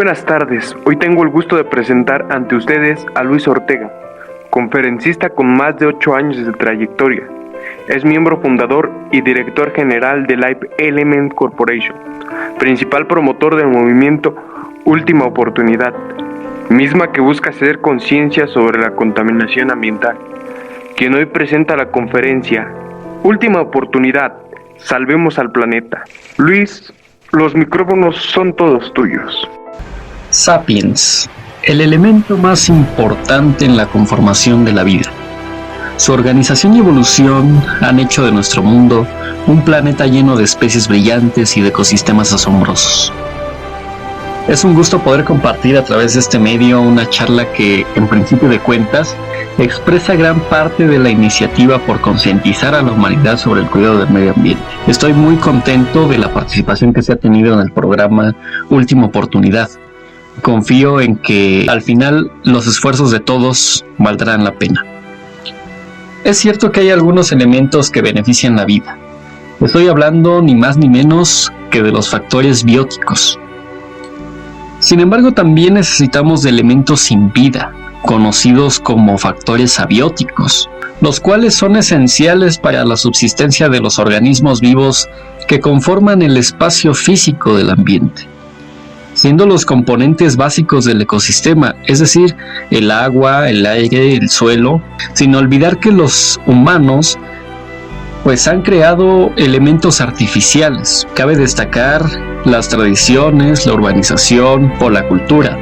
buenas tardes, hoy tengo el gusto de presentar ante ustedes a Luis Ortega, conferencista con más de 8 años de trayectoria. Es miembro fundador y director general de Life Element Corporation, principal promotor del movimiento Última Oportunidad, misma que busca hacer conciencia sobre la contaminación ambiental, quien hoy presenta la conferencia Última Oportunidad, salvemos al planeta. Luis, los micrófonos son todos tuyos. Sapiens, el elemento más importante en la conformación de la vida. Su organización y evolución han hecho de nuestro mundo un planeta lleno de especies brillantes y de ecosistemas asombrosos. Es un gusto poder compartir a través de este medio una charla que, en principio de cuentas, expresa gran parte de la iniciativa por concientizar a la humanidad sobre el cuidado del medio ambiente. Estoy muy contento de la participación que se ha tenido en el programa Última Oportunidad. Confío en que al final los esfuerzos de todos valdrán la pena. Es cierto que hay algunos elementos que benefician la vida. Estoy hablando ni más ni menos que de los factores bióticos. Sin embargo, también necesitamos de elementos sin vida, conocidos como factores abióticos, los cuales son esenciales para la subsistencia de los organismos vivos que conforman el espacio físico del ambiente, siendo los componentes básicos del ecosistema, es decir, el agua, el aire, el suelo, sin olvidar que los humanos pues han creado elementos artificiales. Cabe destacar las tradiciones, la urbanización o la cultura.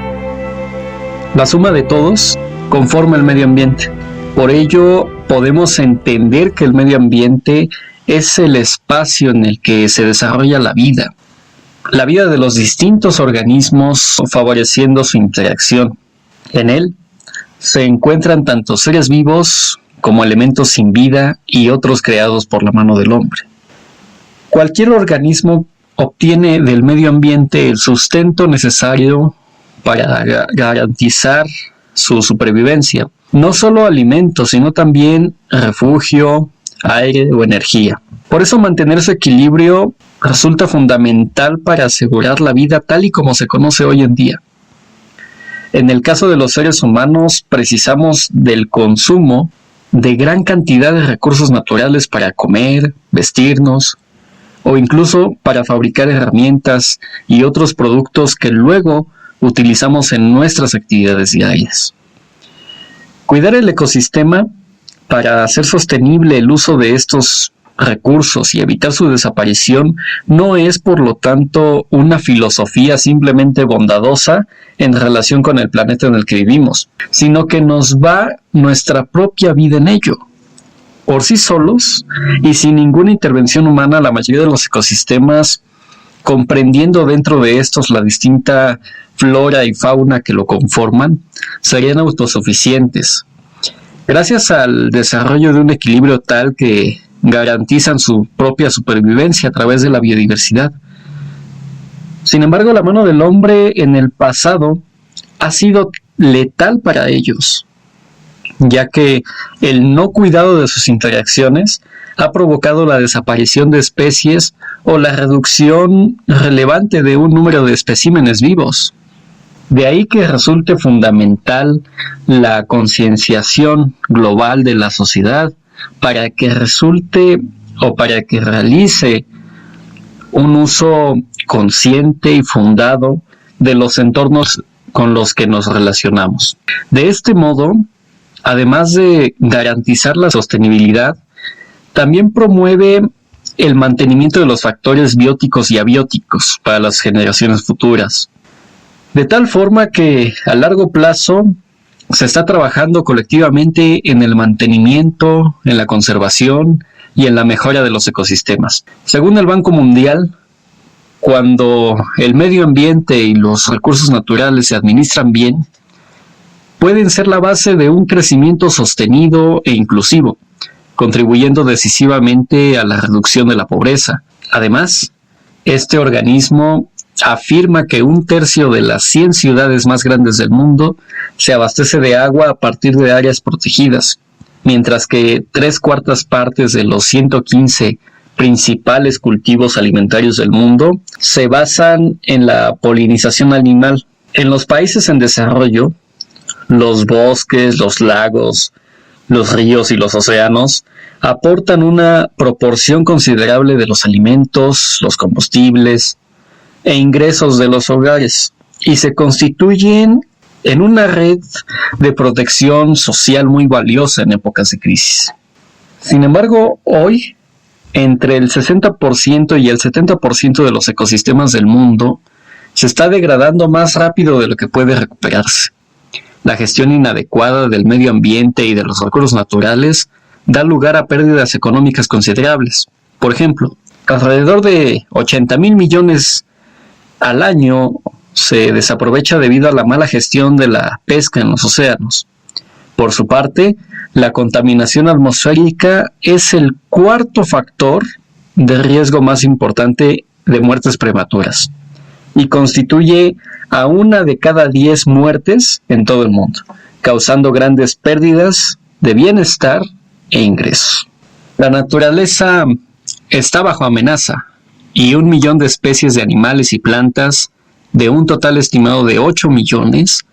La suma de todos conforma el medio ambiente. Por ello, podemos entender que el medio ambiente es el espacio en el que se desarrolla la vida de los distintos organismos, favoreciendo su interacción. En él se encuentran tanto seres vivos como elementos sin vida y otros creados por la mano del hombre. Cualquier organismo obtiene del medio ambiente el sustento necesario para garantizar su supervivencia. No solo alimentos, sino también refugio, aire o energía. Por eso mantener su equilibrio resulta fundamental para asegurar la vida tal y como se conoce hoy en día. En el caso de los seres humanos, precisamos del consumo de gran cantidad de recursos naturales para comer, vestirnos, o incluso para fabricar herramientas y otros productos que luego utilizamos en nuestras actividades diarias. Cuidar el ecosistema para hacer sostenible el uso de estos recursos y evitar su desaparición no es, por lo tanto, una filosofía simplemente bondadosa en relación con el planeta en el que vivimos, sino que nos va nuestra propia vida en ello. Por sí solos y sin ninguna intervención humana, la mayoría de los ecosistemas, comprendiendo dentro de estos la distinta flora y fauna que lo conforman, serían autosuficientes. Gracias al desarrollo de un equilibrio tal que garantizan su propia supervivencia a través de la biodiversidad. Sin embargo, la mano del hombre en el pasado ha sido letal para ellos, ya que el no cuidado de sus interacciones ha provocado la desaparición de especies o la reducción relevante de un número de especímenes vivos. De ahí que resulte fundamental la concienciación global de la sociedad para que resulte o para que realice un uso consciente y fundado de los entornos con los que nos relacionamos. De este modo, además de garantizar la sostenibilidad, también promueve el mantenimiento de los factores bióticos y abióticos para las generaciones futuras. De tal forma que a largo plazo se está trabajando colectivamente en el mantenimiento, en la conservación y en la mejora de los ecosistemas. Según el Banco Mundial, cuando el medio ambiente y los recursos naturales se administran bien, pueden ser la base de un crecimiento sostenido e inclusivo, contribuyendo decisivamente a la reducción de la pobreza. Además, este organismo afirma que 1/3 de las 100 ciudades más grandes del mundo se abastece de agua a partir de áreas protegidas, mientras que 3/4 partes de los 115 principales cultivos alimentarios del mundo se basan en la polinización animal, En los países en desarrollo, los bosques, los lagos, los ríos y los océanos aportan una proporción considerable de los alimentos, los combustibles e ingresos de los hogares y se constituyen en una red de protección social muy valiosa en épocas de crisis. Sin embargo, hoy, entre el 60% y el 70% de los ecosistemas del mundo se está degradando más rápido de lo que puede recuperarse. La gestión inadecuada del medio ambiente y de los recursos naturales da lugar a pérdidas económicas considerables. Por ejemplo, alrededor de 80,000 millones al año se desaprovecha debido a la mala gestión de la pesca en los océanos. Por su parte, la contaminación atmosférica es el cuarto factor de riesgo más importante de muertes prematuras y constituye a 1 de cada 10 muertes en todo el mundo, causando grandes pérdidas de bienestar e ingresos. La naturaleza está bajo amenaza y 1 millón de especies de animales y plantas, de un total estimado de 8 millones,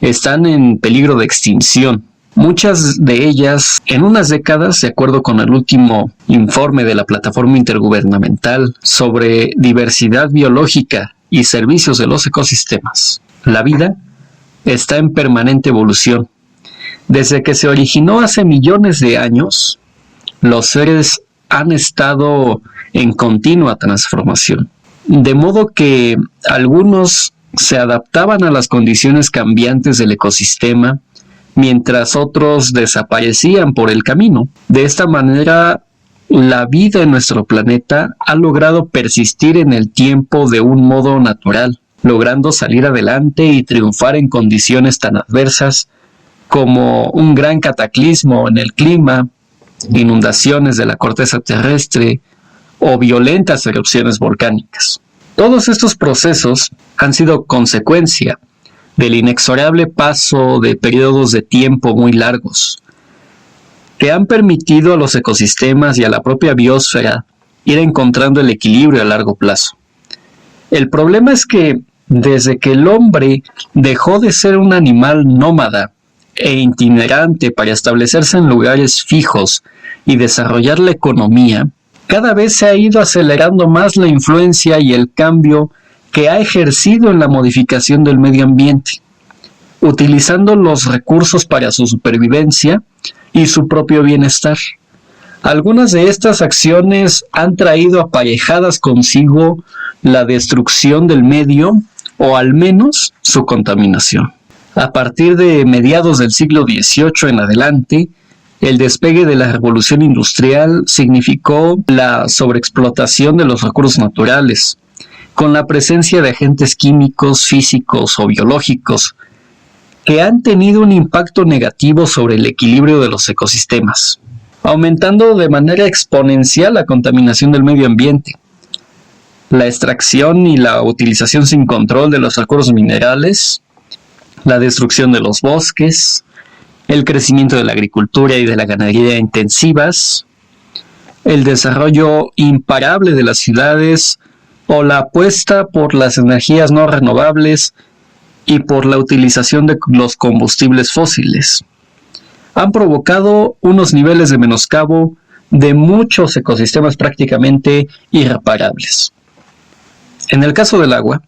están en peligro de extinción. Muchas de ellas en unas décadas, de acuerdo con el último informe de la Plataforma Intergubernamental sobre Diversidad Biológica y Servicios de los Ecosistemas. La vida está en permanente evolución. Desde que se originó hace millones de años, los seres han estado en continua transformación. De modo que algunos se adaptaban a las condiciones cambiantes del ecosistema, mientras otros desaparecían por el camino. De esta manera, la vida en nuestro planeta ha logrado persistir en el tiempo de un modo natural, logrando salir adelante y triunfar en condiciones tan adversas como un gran cataclismo en el clima, inundaciones de la corteza terrestre o violentas erupciones volcánicas. Todos estos procesos han sido consecuencia del inexorable paso de periodos de tiempo muy largos, que han permitido a los ecosistemas y a la propia biosfera ir encontrando el equilibrio a largo plazo. El problema es que desde que el hombre dejó de ser un animal nómada e itinerante para establecerse en lugares fijos y desarrollar la economía, cada vez se ha ido acelerando más la influencia y el cambio que ha ejercido en la modificación del medio ambiente, utilizando los recursos para su supervivencia y su propio bienestar. Algunas de estas acciones han traído aparejadas consigo la destrucción del medio o al menos su contaminación. A partir de mediados del siglo XVIII en adelante, el despegue de la revolución industrial significó la sobreexplotación de los recursos naturales, con la presencia de agentes químicos, físicos o biológicos, que han tenido un impacto negativo sobre el equilibrio de los ecosistemas, aumentando de manera exponencial la contaminación del medio ambiente. La extracción y la utilización sin control de los recursos minerales, la destrucción de los bosques, el crecimiento de la agricultura y de la ganadería intensivas, el desarrollo imparable de las ciudades o la apuesta por las energías no renovables y por la utilización de los combustibles fósiles, han provocado unos niveles de menoscabo de muchos ecosistemas prácticamente irreparables. En el caso del agua,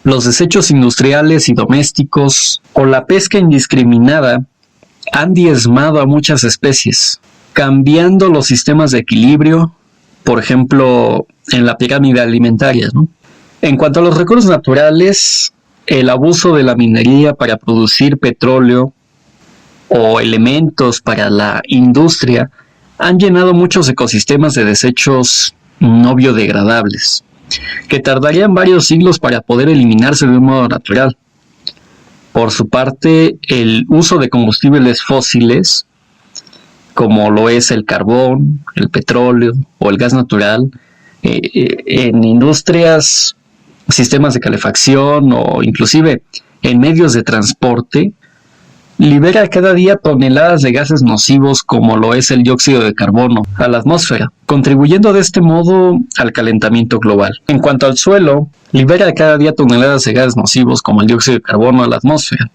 los desechos industriales y domésticos o la pesca indiscriminada han diezmado a muchas especies, cambiando los sistemas de equilibrio, por ejemplo, en la pirámide alimentaria, ¿no? En cuanto a los recursos naturales, el abuso de la minería para producir petróleo o elementos para la industria han llenado muchos ecosistemas de desechos no biodegradables, que tardarían varios siglos para poder eliminarse de un modo natural. Por su parte, el uso de combustibles fósiles, como lo es el carbón, el petróleo o el gas natural, en industrias, sistemas de calefacción o inclusive en medios de transporte, libera cada día toneladas de gases nocivos como lo es el dióxido de carbono a la atmósfera, contribuyendo de este modo al calentamiento global. En cuanto al suelo, libera cada día toneladas de gases nocivos como el dióxido de carbono a la atmósfera,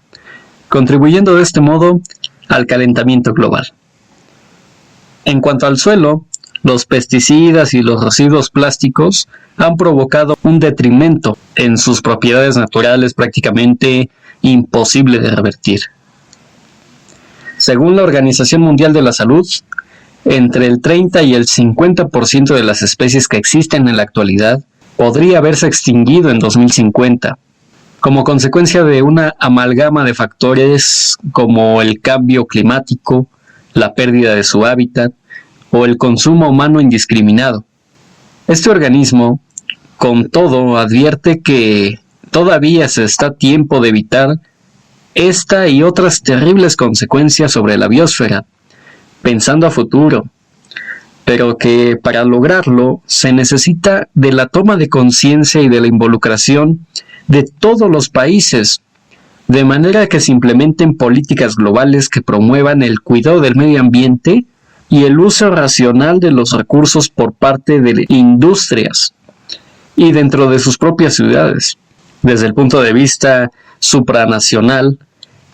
contribuyendo de este modo al calentamiento global. En cuanto al suelo, los pesticidas y los residuos plásticos han provocado un detrimento en sus propiedades naturales prácticamente imposible de revertir. Según la Organización Mundial de la Salud, entre el 30 y el 50% de las especies que existen en la actualidad podría haberse extinguido en 2050, como consecuencia de una amalgama de factores como el cambio climático, la pérdida de su hábitat o el consumo humano indiscriminado. Este organismo, con todo, advierte que todavía se está a tiempo de evitar esta y otras terribles consecuencias sobre la biosfera, pensando a futuro, pero que para lograrlo se necesita de la toma de conciencia y de la involucración de todos los países, de manera que se implementen políticas globales que promuevan el cuidado del medio ambiente y el uso racional de los recursos por parte de industrias y dentro de sus propias ciudades, desde el punto de vista supranacional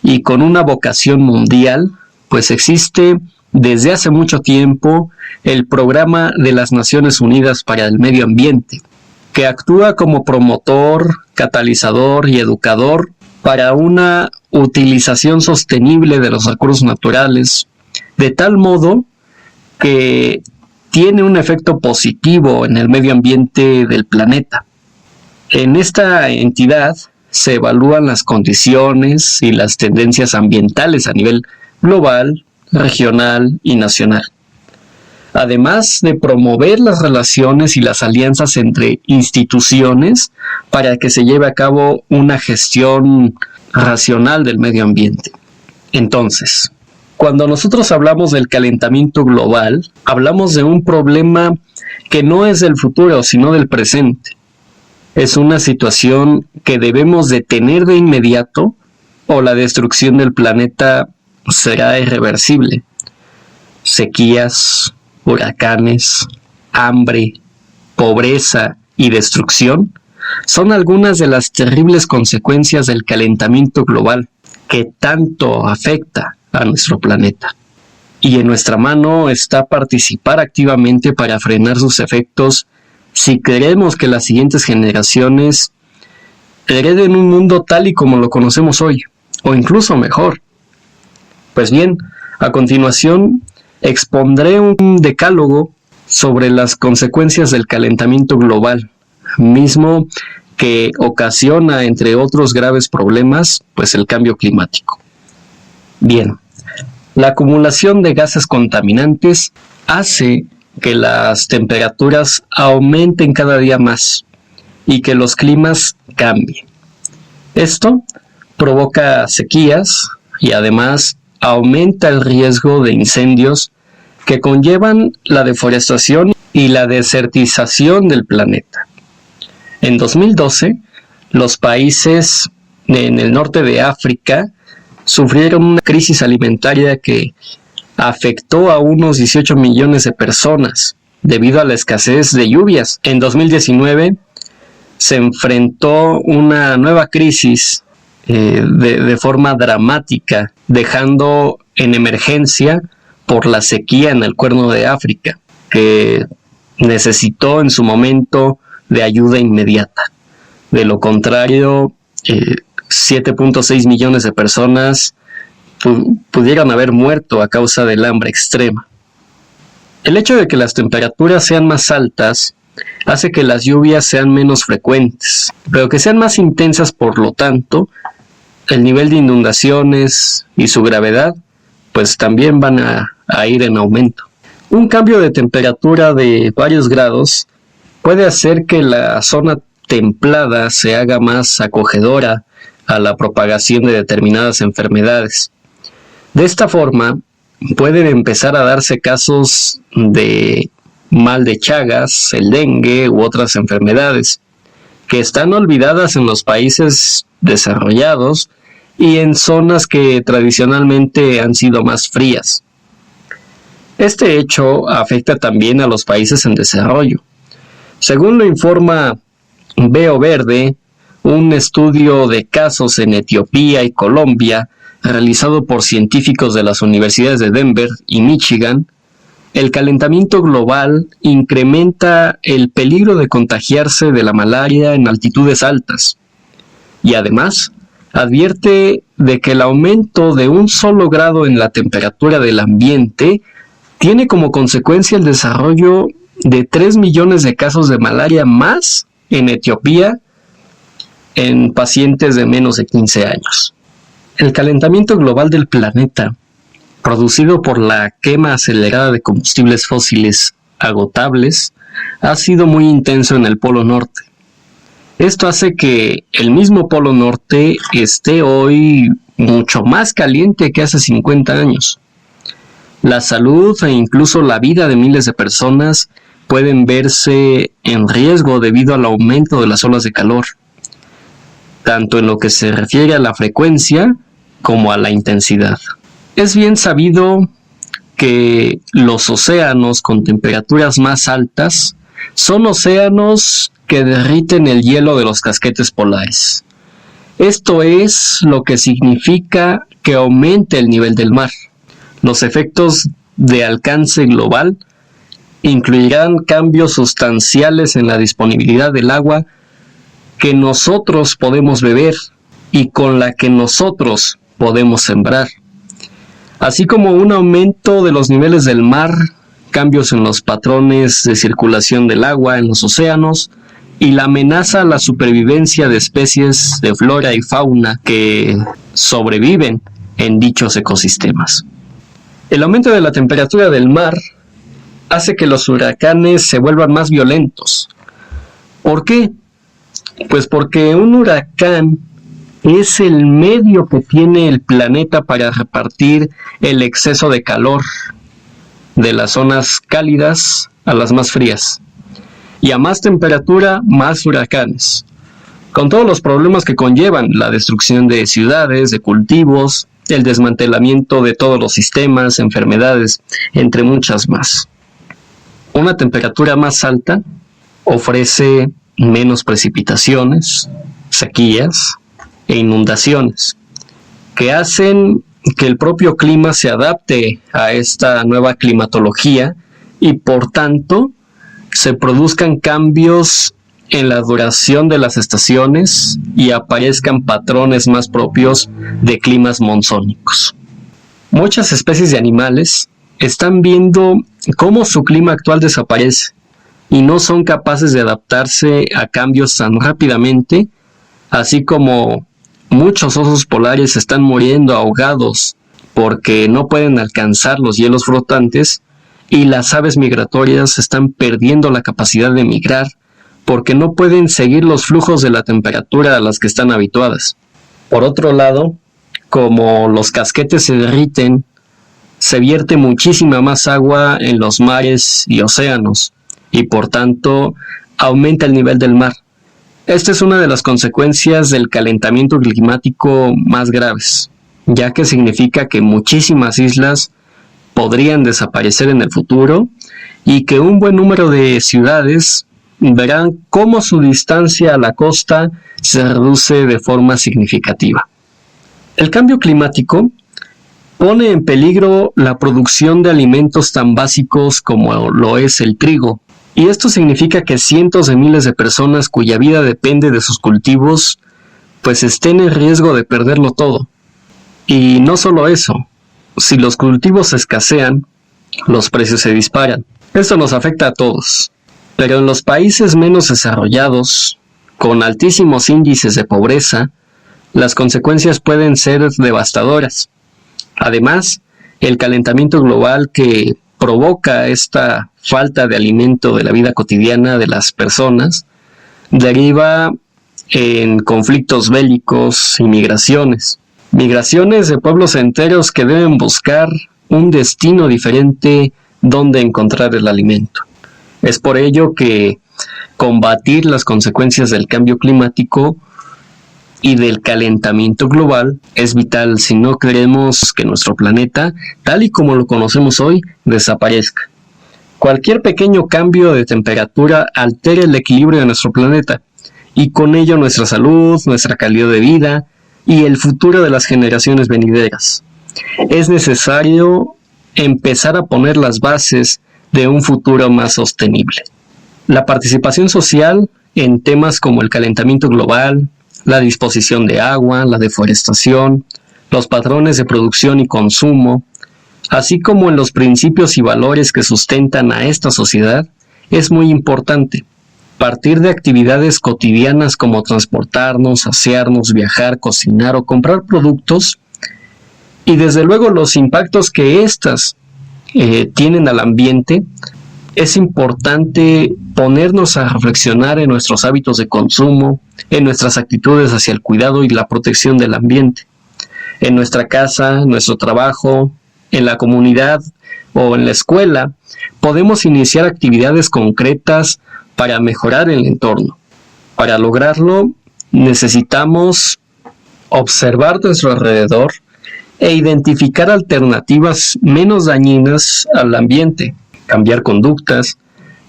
y con una vocación mundial, pues existe desde hace mucho tiempo el Programa de las Naciones Unidas para el Medio Ambiente, que actúa como promotor, catalizador y educador para una utilización sostenible de los recursos naturales, de tal modo que tiene un efecto positivo en el medio ambiente del planeta. En esta entidad se evalúan las condiciones y las tendencias ambientales a nivel global, regional y nacional, además de promover las relaciones y las alianzas entre instituciones para que se lleve a cabo una gestión racional del medio ambiente. Entonces, cuando nosotros hablamos del calentamiento global, hablamos de un problema que no es del futuro, sino del presente. Es una situación que debemos detener de inmediato o la destrucción del planeta será irreversible. Sequías, huracanes, hambre, pobreza y destrucción son algunas de las terribles consecuencias del calentamiento global que tanto afecta a nuestro planeta. Y en nuestra mano está participar activamente para frenar sus efectos si queremos que las siguientes generaciones hereden un mundo tal y como lo conocemos hoy, o incluso mejor. Pues bien, a continuación expondré un decálogo sobre las consecuencias del calentamiento global, mismo que ocasiona, entre otros graves problemas, pues el cambio climático. Bien, la acumulación de gases contaminantes hace que las temperaturas aumenten cada día más y que los climas cambien. Esto provoca sequías y además aumenta el riesgo de incendios que conllevan la deforestación y la desertización del planeta. En 2012, los países en el norte de África sufrieron una crisis alimentaria que afectó a unos 18 millones de personas debido a la escasez de lluvias. En 2019 se enfrentó una nueva crisis de forma dramática, dejando en emergencia por la sequía en el Cuerno de África, que necesitó en su momento de ayuda inmediata. De lo contrario, 7.6 millones de personas pudieron haber muerto a causa del hambre extrema. El hecho de que las temperaturas sean más altas hace que las lluvias sean menos frecuentes, pero que sean más intensas. Por lo tanto, el nivel de inundaciones y su gravedad pues también van a ir en aumento. Un cambio de temperatura de varios grados puede hacer que la zona templada se haga más acogedora a la propagación de determinadas enfermedades. De esta forma, pueden empezar a darse casos de mal de Chagas, el dengue u otras enfermedades, que están olvidadas en los países desarrollados y en zonas que tradicionalmente han sido más frías. Este hecho afecta también a los países en desarrollo. Según lo informa Veo Verde, un estudio de casos en Etiopía y Colombia, realizado por científicos de las universidades de Denver y Michigan, el calentamiento global incrementa el peligro de contagiarse de la malaria en altitudes altas. Y además, advierte de que el aumento de 1 solo grado en la temperatura del ambiente tiene como consecuencia el desarrollo de 3 millones de casos de malaria más en Etiopía en pacientes de menos de 15 años. El calentamiento global del planeta, producido por la quema acelerada de combustibles fósiles agotables, ha sido muy intenso en el Polo Norte. Esto hace que el mismo Polo Norte esté hoy mucho más caliente que hace 50 años. La salud e incluso la vida de miles de personas pueden verse en riesgo debido al aumento de las olas de calor, tanto en lo que se refiere a la frecuencia como a la intensidad. Es bien sabido que los océanos con temperaturas más altas son océanos que derriten el hielo de los casquetes polares. Esto es lo que significa que aumente el nivel del mar. Los efectos de alcance global incluirán cambios sustanciales en la disponibilidad del agua que nosotros podemos beber y con la que nosotros podemos sembrar, así como un aumento de los niveles del mar, cambios en los patrones de circulación del agua en los océanos y la amenaza a la supervivencia de especies de flora y fauna que sobreviven en dichos ecosistemas. El aumento de la temperatura del mar hace que los huracanes se vuelvan más violentos. ¿Por qué? Pues porque un huracán es el medio que tiene el planeta para repartir el exceso de calor de las zonas cálidas a las más frías. Y a más temperatura, más huracanes. Con todos los problemas que conllevan, la destrucción de ciudades, de cultivos, el desmantelamiento de todos los sistemas, enfermedades, entre muchas más. Una temperatura más alta ofrece menos precipitaciones, sequías e inundaciones, que hacen que el propio clima se adapte a esta nueva climatología y por tanto se produzcan cambios en la duración de las estaciones y aparezcan patrones más propios de climas monzónicos. Muchas especies de animales están viendo cómo su clima actual desaparece y no son capaces de adaptarse a cambios tan rápidamente, así como muchos osos polares están muriendo ahogados porque no pueden alcanzar los hielos flotantes y las aves migratorias están perdiendo la capacidad de migrar porque no pueden seguir los flujos de la temperatura a las que están habituadas. Por otro lado, como los casquetes se derriten, se vierte muchísima más agua en los mares y océanos, y por tanto aumenta el nivel del mar. Esta es una de las consecuencias del calentamiento climático más graves, ya que significa que muchísimas islas podrían desaparecer en el futuro y que un buen número de ciudades verán cómo su distancia a la costa se reduce de forma significativa. El cambio climático pone en peligro la producción de alimentos tan básicos como lo es el trigo, y esto significa que cientos de miles de personas cuya vida depende de sus cultivos, pues estén en riesgo de perderlo todo. Y no solo eso, si los cultivos escasean, los precios se disparan. Esto nos afecta a todos. Pero en los países menos desarrollados, con altísimos índices de pobreza, las consecuencias pueden ser devastadoras. Además, el calentamiento global que provoca esta falta de alimento de la vida cotidiana de las personas deriva en conflictos bélicos y migraciones. Migraciones de pueblos enteros que deben buscar un destino diferente donde encontrar el alimento. Es por ello que combatir las consecuencias del cambio climático y del calentamiento global es vital si no queremos que nuestro planeta, tal y como lo conocemos hoy, desaparezca. Cualquier pequeño cambio de temperatura altera el equilibrio de nuestro planeta y con ello nuestra salud, nuestra calidad de vida y el futuro de las generaciones venideras. Es necesario empezar a poner las bases de un futuro más sostenible. La participación social en temas como el calentamiento global, la disposición de agua, la deforestación, los patrones de producción y consumo, así como en los principios y valores que sustentan a esta sociedad, es muy importante. Partir de actividades cotidianas como transportarnos, asearnos, viajar, cocinar o comprar productos, y desde luego los impactos que éstas tienen al ambiente, es importante ponernos a reflexionar en nuestros hábitos de consumo, en nuestras actitudes hacia el cuidado y la protección del ambiente, en nuestra casa, en nuestro trabajo, en la comunidad o en la escuela. Podemos iniciar actividades concretas para mejorar el entorno. Para lograrlo, necesitamos observar nuestro alrededor e identificar alternativas menos dañinas al ambiente, cambiar conductas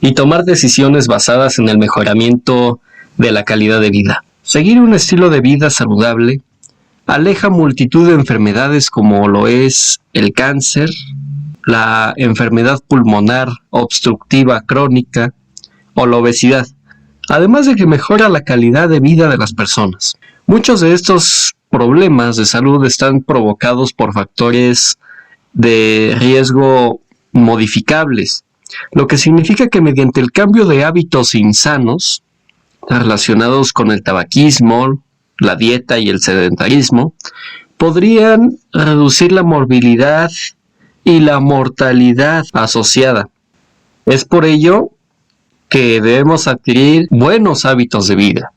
y tomar decisiones basadas en el mejoramiento de la calidad de vida. Seguir un estilo de vida saludable aleja multitud de enfermedades como lo es el cáncer, la enfermedad pulmonar obstructiva crónica o la obesidad, además de que mejora la calidad de vida de las personas. Muchos de estos problemas de salud están provocados por factores de riesgo modificables, lo que significa que mediante el cambio de hábitos insanos relacionados con el tabaquismo, la dieta y el sedentarismo, podrían reducir la morbilidad y la mortalidad asociada. Es por ello que debemos adquirir buenos hábitos de vida,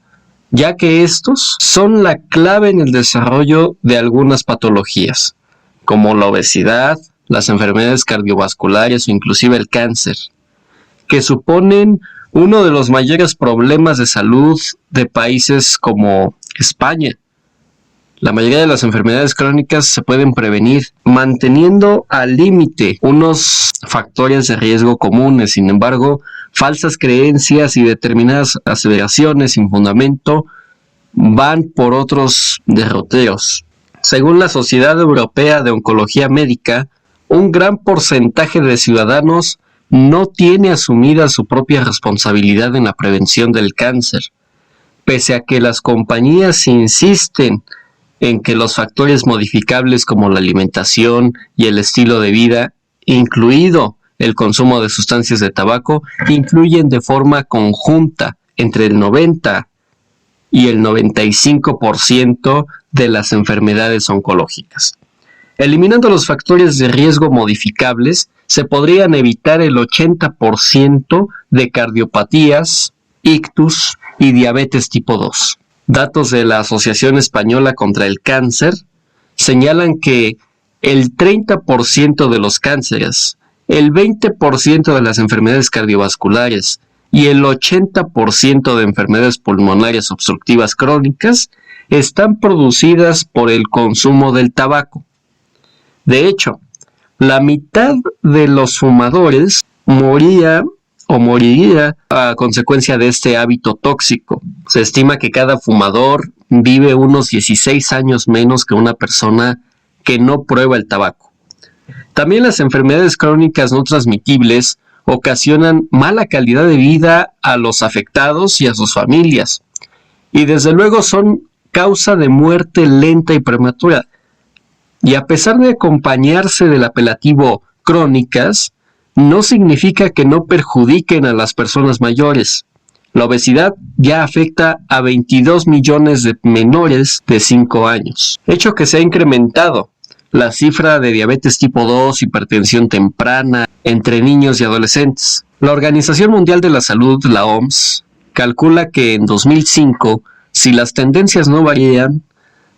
ya que estos son la clave en el desarrollo de algunas patologías, como la obesidad, las enfermedades cardiovasculares o inclusive el cáncer, que suponen uno de los mayores problemas de salud de países como España. La mayoría de las enfermedades crónicas se pueden prevenir manteniendo al límite unos factores de riesgo comunes. Sin embargo, falsas creencias y determinadas aseveraciones sin fundamento van por otros derroteros. Según la Sociedad Europea de Oncología Médica, un gran porcentaje de ciudadanos no tiene asumida su propia responsabilidad en la prevención del cáncer, pese a que las compañías insisten en que los factores modificables como la alimentación y el estilo de vida, incluido el consumo de sustancias de tabaco, influyen de forma conjunta entre el 90 y el 95% de las enfermedades oncológicas. Eliminando los factores de riesgo modificables, se podrían evitar el 80% de cardiopatías, ictus y diabetes tipo 2. Datos de la Asociación Española contra el Cáncer señalan que el 30% de los cánceres, el 20% de las enfermedades cardiovasculares y el 80% de enfermedades pulmonares obstructivas crónicas están producidas por el consumo del tabaco. De hecho, la mitad de los fumadores moriría a consecuencia de este hábito tóxico. Se estima que cada fumador vive unos 16 años menos que una persona que no prueba el tabaco. También las enfermedades crónicas no transmitibles ocasionan mala calidad de vida a los afectados y a sus familias, y desde luego son causa de muerte lenta y prematura. Y a pesar de acompañarse del apelativo crónicas, no significa que no perjudiquen a las personas mayores. La obesidad ya afecta a 22 millones de menores de 5 años, hecho que se ha incrementado la cifra de diabetes tipo 2, hipertensión temprana entre niños y adolescentes. La Organización Mundial de la Salud, la OMS, calcula que en 2005, si las tendencias no varían,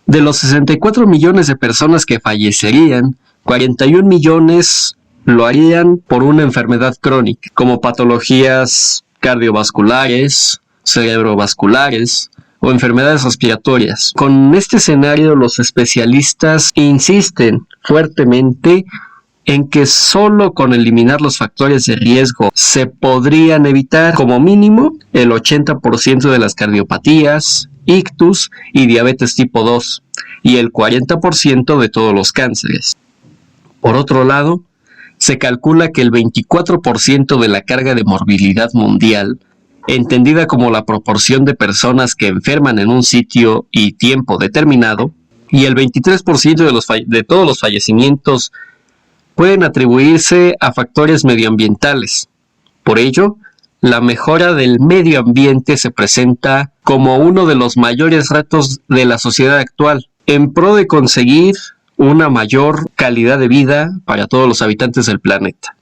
de los 64 millones de personas que fallecerían, 41 millones lo harían por una enfermedad crónica, como patologías cardiovasculares, cerebrovasculares, o enfermedades respiratorias. Con este escenario, los especialistas insisten fuertemente en que solo con eliminar los factores de riesgo se podrían evitar como mínimo el 80% de las cardiopatías, ictus y diabetes tipo 2 y el 40% de todos los cánceres. Por otro lado, se calcula que el 24% de la carga de morbilidad mundial, entendida como la proporción de personas que enferman en un sitio y tiempo determinado, y el 23% de todos los fallecimientos pueden atribuirse a factores medioambientales. Por ello, la mejora del medio ambiente se presenta como uno de los mayores retos de la sociedad actual, en pro de conseguir una mayor calidad de vida para todos los habitantes del planeta.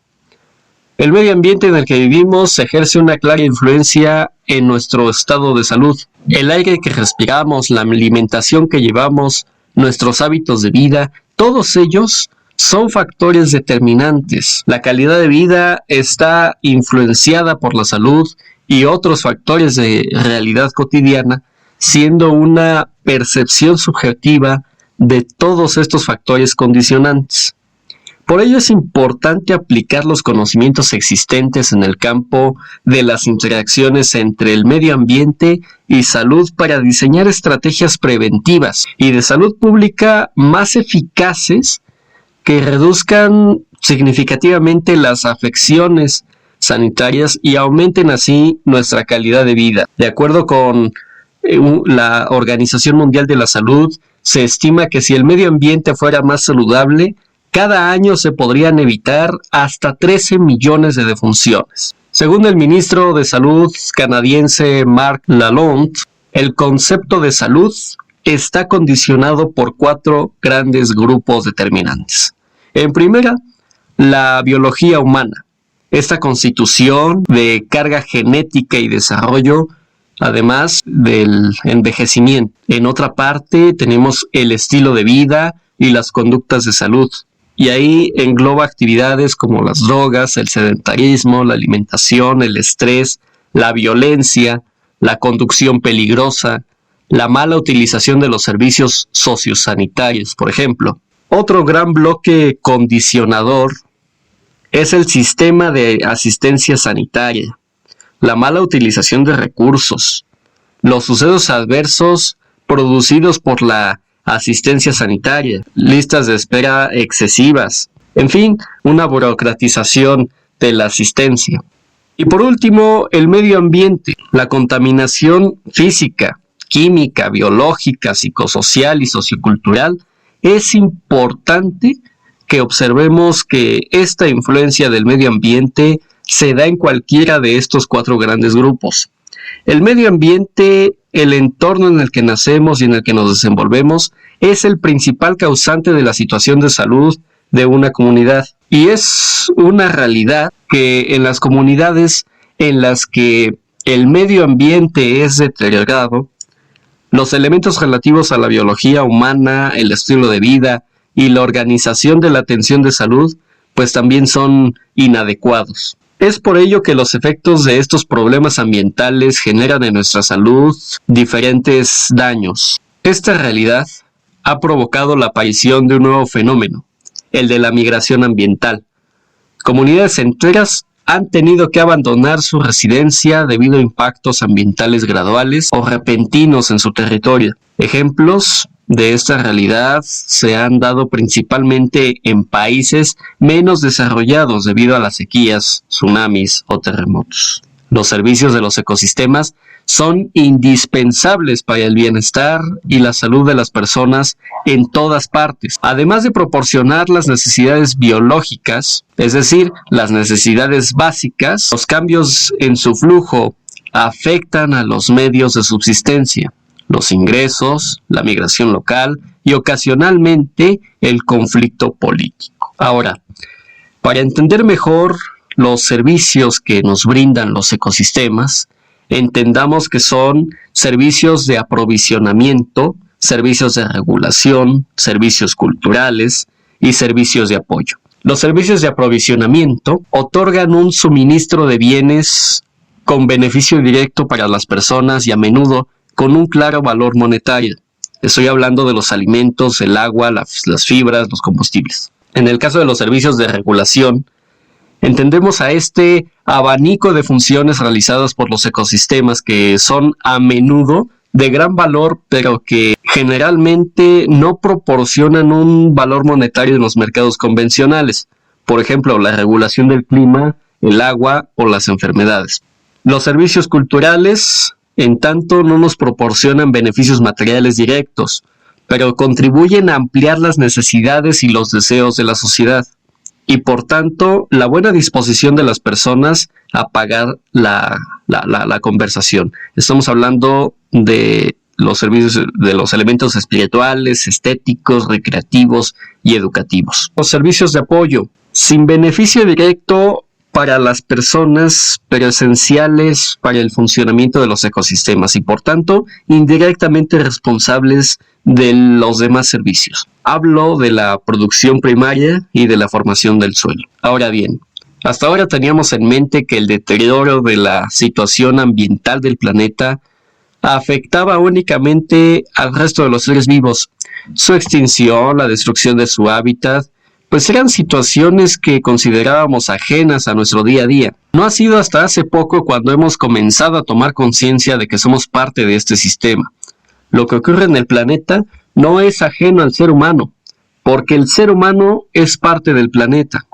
El medio ambiente en el que vivimos ejerce una clara influencia en nuestro estado de salud. El aire que respiramos, la alimentación que llevamos, nuestros hábitos de vida, todos ellos son factores determinantes. La calidad de vida está influenciada por la salud y otros factores de realidad cotidiana, siendo una percepción subjetiva de todos estos factores condicionantes. Por ello es importante aplicar los conocimientos existentes en el campo de las interacciones entre el medio ambiente y salud para diseñar estrategias preventivas y de salud pública más eficaces que reduzcan significativamente las afecciones sanitarias y aumenten así nuestra calidad de vida. De acuerdo con la Organización Mundial de la Salud, se estima que si el medio ambiente fuera más saludable, cada año se podrían evitar hasta 13 millones de defunciones. Según el ministro de Salud canadiense Mark Lalonde, el concepto de salud está condicionado por 4 grandes grupos determinantes. En primera, la biología humana. Esta constitución de carga genética y desarrollo, además del envejecimiento. En otra parte, tenemos el estilo de vida y las conductas de salud. Y ahí engloba actividades como las drogas, el sedentarismo, la alimentación, el estrés, la violencia, la conducción peligrosa, la mala utilización de los servicios sociosanitarios, por ejemplo. Otro gran bloque condicionador es el sistema de asistencia sanitaria, la mala utilización de recursos, los sucesos adversos producidos por la asistencia sanitaria, listas de espera excesivas, en fin, una burocratización de la asistencia. Y por último, el medio ambiente, la contaminación física, química, biológica, psicosocial y sociocultural. Es importante que observemos que esta influencia del medio ambiente se da en cualquiera de estos 4 grandes grupos. El medio ambiente, el entorno en el que nacemos y en el que nos desenvolvemos, es el principal causante de la situación de salud de una comunidad. Y es una realidad que en las comunidades en las que el medio ambiente es deteriorado, los elementos relativos a la biología humana, el estilo de vida y la organización de la atención de salud, pues también son inadecuados. Es por ello que los efectos de estos problemas ambientales generan en nuestra salud diferentes daños. Esta realidad ha provocado la aparición de un nuevo fenómeno, el de la migración ambiental. Comunidades enteras han tenido que abandonar su residencia debido a impactos ambientales graduales o repentinos en su territorio. Ejemplos de esta realidad se han dado principalmente en países menos desarrollados debido a las sequías, tsunamis o terremotos. Los servicios de los ecosistemas son indispensables para el bienestar y la salud de las personas en todas partes, además de proporcionar las necesidades biológicas, es decir, las necesidades básicas. Los cambios en su flujo afectan a los medios de subsistencia, los ingresos, la migración local y ocasionalmente el conflicto político. Ahora, para entender mejor los servicios que nos brindan los ecosistemas, entendamos que son servicios de aprovisionamiento, servicios de regulación, servicios culturales y servicios de apoyo. Los servicios de aprovisionamiento otorgan un suministro de bienes con beneficio directo para las personas y a menudo con un claro valor monetario. Estoy hablando de los alimentos, el agua, las fibras, los combustibles. En el caso de los servicios de regulación, entendemos a este abanico de funciones realizadas por los ecosistemas que son a menudo de gran valor, pero que generalmente no proporcionan un valor monetario en los mercados convencionales. Por ejemplo, la regulación del clima, el agua o las enfermedades. Los servicios culturales, en tanto, no nos proporcionan beneficios materiales directos, pero contribuyen a ampliar las necesidades y los deseos de la sociedad. Y por tanto, la buena disposición de las personas a pagar la conversación. Estamos hablando de los servicios, de los elementos espirituales, estéticos, recreativos y educativos. Los servicios de apoyo, sin beneficio directo para las personas, pero esenciales para el funcionamiento de los ecosistemas y por tanto indirectamente responsables de los demás servicios. Hablo de la producción primaria y de la formación del suelo. Ahora bien, hasta ahora teníamos en mente que el deterioro de la situación ambiental del planeta afectaba únicamente al resto de los seres vivos. Su extinción, la destrucción de su hábitat, pues eran situaciones que considerábamos ajenas a nuestro día a día. No ha sido hasta hace poco cuando hemos comenzado a tomar conciencia de que somos parte de este sistema. Lo que ocurre en el planeta no es ajeno al ser humano, porque el ser humano es parte del planeta.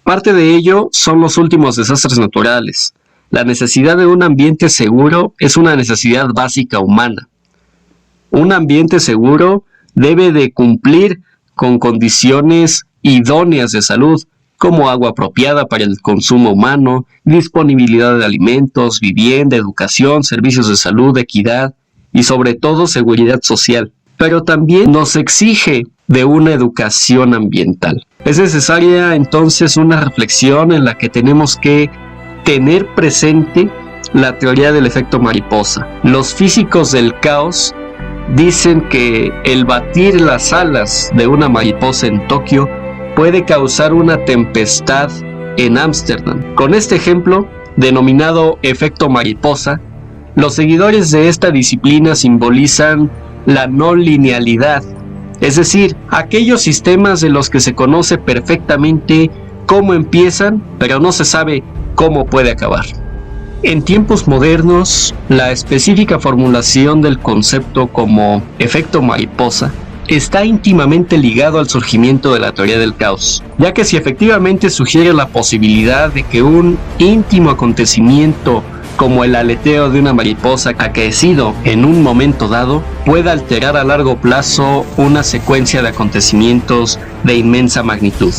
Parte de ello son los últimos desastres naturales. La necesidad de un ambiente seguro es una necesidad básica humana. Un ambiente seguro debe de cumplir con condiciones idóneas de salud, como agua apropiada para el consumo humano, disponibilidad de alimentos, vivienda, educación, servicios de salud, equidad y sobre todo seguridad social. Pero también nos exige de una educación ambiental. Es necesaria entonces una reflexión en la que tenemos que tener presente la teoría del efecto mariposa. Los físicos del caos dicen que el batir las alas de una mariposa en Tokio puede causar una tempestad en Ámsterdam. Con este ejemplo, denominado efecto mariposa, los seguidores de esta disciplina simbolizan la no linealidad, es decir, aquellos sistemas de los que se conoce perfectamente cómo empiezan, pero no se sabe cómo puede acabar. En tiempos modernos, la específica formulación del concepto como efecto mariposa está íntimamente ligado al surgimiento de la teoría del caos, ya que si efectivamente sugiere la posibilidad de que un íntimo acontecimiento como el aleteo de una mariposa acaecido en un momento dado pueda alterar a largo plazo una secuencia de acontecimientos de inmensa magnitud.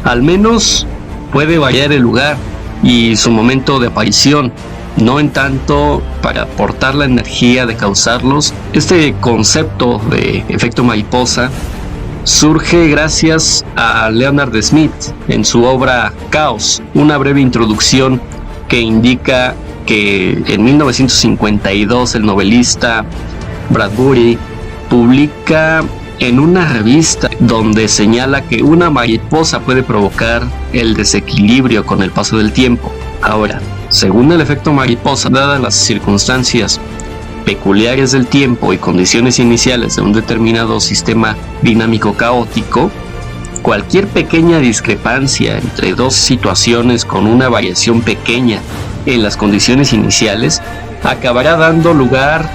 Al menos puede variar el lugar y su momento de aparición, no en tanto para aportar la energía de causarlos. Este concepto de efecto mariposa surge gracias a Leonard Smith en su obra Caos, una breve introducción que indica que en 1952 el novelista Bradbury publica en una revista donde señala que una mariposa puede provocar el desequilibrio con el paso del tiempo. Ahora, según el efecto mariposa, dadas las circunstancias peculiares del tiempo y condiciones iniciales de un determinado sistema dinámico caótico, cualquier pequeña discrepancia entre dos situaciones con una variación pequeña en las condiciones iniciales acabará dando lugar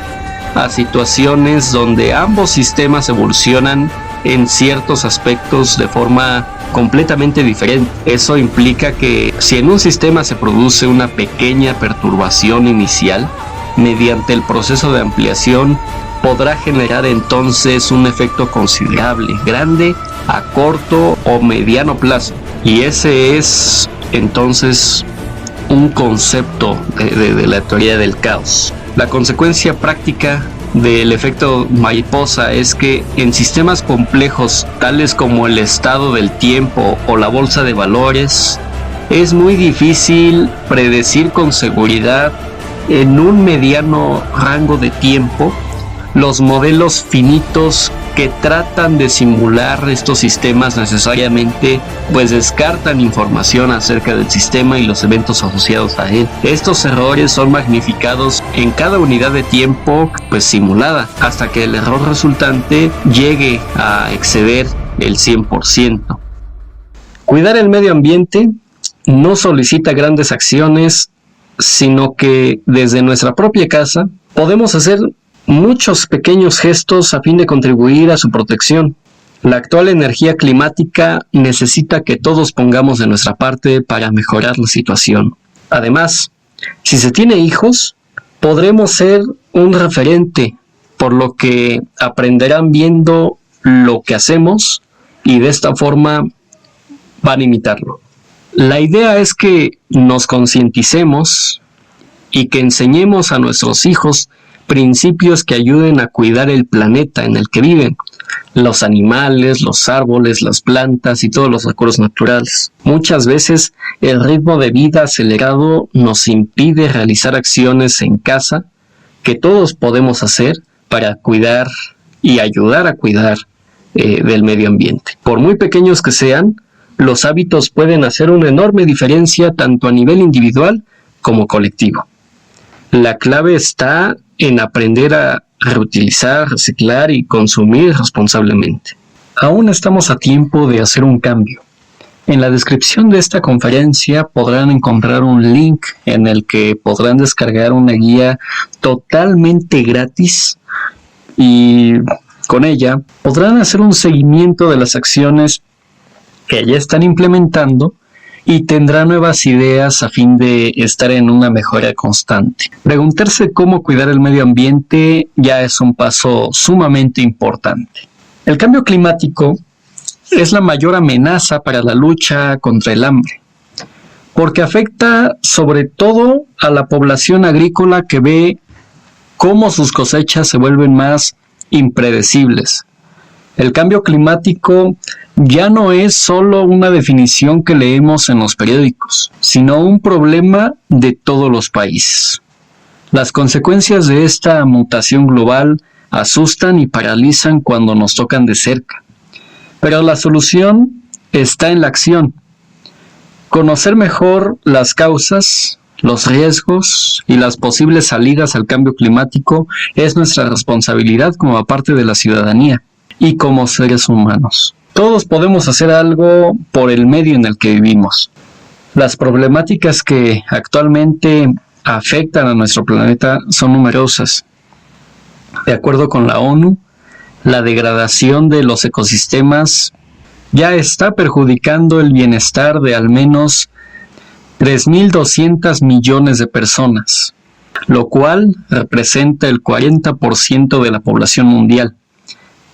a situaciones donde ambos sistemas evolucionan en ciertos aspectos de forma completamente diferente. Eso implica que si en un sistema se produce una pequeña perturbación inicial, mediante el proceso de ampliación podrá generar entonces un efecto considerable, grande, a corto o mediano plazo. Y ese es entonces un concepto de la teoría del caos. La consecuencia práctica del efecto mariposa es que en sistemas complejos tales como el estado del tiempo o la bolsa de valores, es muy difícil predecir con seguridad en un mediano rango de tiempo los modelos finitos que tratan de simular estos sistemas necesariamente, pues descartan información acerca del sistema y los eventos asociados a él. Estos errores son magnificados en cada unidad de tiempo pues simulada, hasta que el error resultante llegue a exceder el 100%. Cuidar el medio ambiente no solicita grandes acciones, sino que desde nuestra propia casa podemos hacer muchos pequeños gestos a fin de contribuir a su protección. La actual energía climática necesita que todos pongamos de nuestra parte para mejorar la situación. Además, si se tiene hijos, podremos ser un referente, por lo que aprenderán viendo lo que hacemos y de esta forma van a imitarlo. La idea es que nos concienticemos y que enseñemos a nuestros hijos principios que ayuden a cuidar el planeta en el que viven, los animales, los árboles, las plantas y todos los recursos naturales. Muchas veces el ritmo de vida acelerado nos impide realizar acciones en casa que todos podemos hacer para cuidar y ayudar a cuidar del medio ambiente. Por muy pequeños que sean, los hábitos pueden hacer una enorme diferencia tanto a nivel individual como colectivo. La clave está en aprender a reutilizar, reciclar y consumir responsablemente. Aún estamos a tiempo de hacer un cambio. En la descripción de esta conferencia podrán encontrar un link en el que podrán descargar una guía totalmente gratis y con ella podrán hacer un seguimiento de las acciones que ya están implementando y tendrá nuevas ideas a fin de estar en una mejora constante. Preguntarse cómo cuidar el medio ambiente ya es un paso sumamente importante. El cambio climático es la mayor amenaza para la lucha contra el hambre, porque afecta sobre todo a la población agrícola que ve cómo sus cosechas se vuelven más impredecibles. El cambio climático ya no es solo una definición que leemos en los periódicos, sino un problema de todos los países. Las consecuencias de esta mutación global asustan y paralizan cuando nos tocan de cerca. Pero la solución está en la acción. Conocer mejor las causas, los riesgos y las posibles salidas al cambio climático es nuestra responsabilidad como parte de la ciudadanía y como seres humanos. Todos podemos hacer algo por el medio en el que vivimos. Las problemáticas que actualmente afectan a nuestro planeta son numerosas. De acuerdo con la ONU, la degradación de los ecosistemas ya está perjudicando el bienestar de al menos 3.200 millones de personas, lo cual representa el 40% de la población mundial.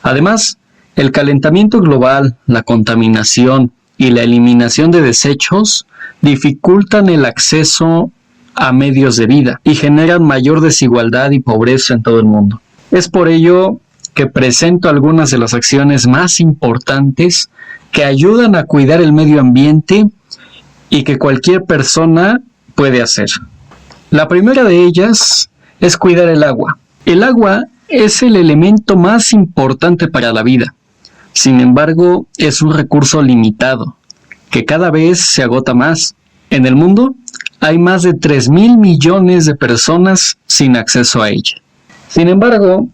Además, el calentamiento global, la contaminación y la eliminación de desechos dificultan el acceso a medios de vida y generan mayor desigualdad y pobreza en todo el mundo. Es por ello que presento algunas de las acciones más importantes que ayudan a cuidar el medio ambiente y que cualquier persona puede hacer. La primera de ellas es cuidar el agua. El agua es el elemento más importante para la vida. Sin embargo, es un recurso limitado, que cada vez se agota más. En el mundo hay más de 3.000 millones de personas sin acceso a ella. Sin embargo,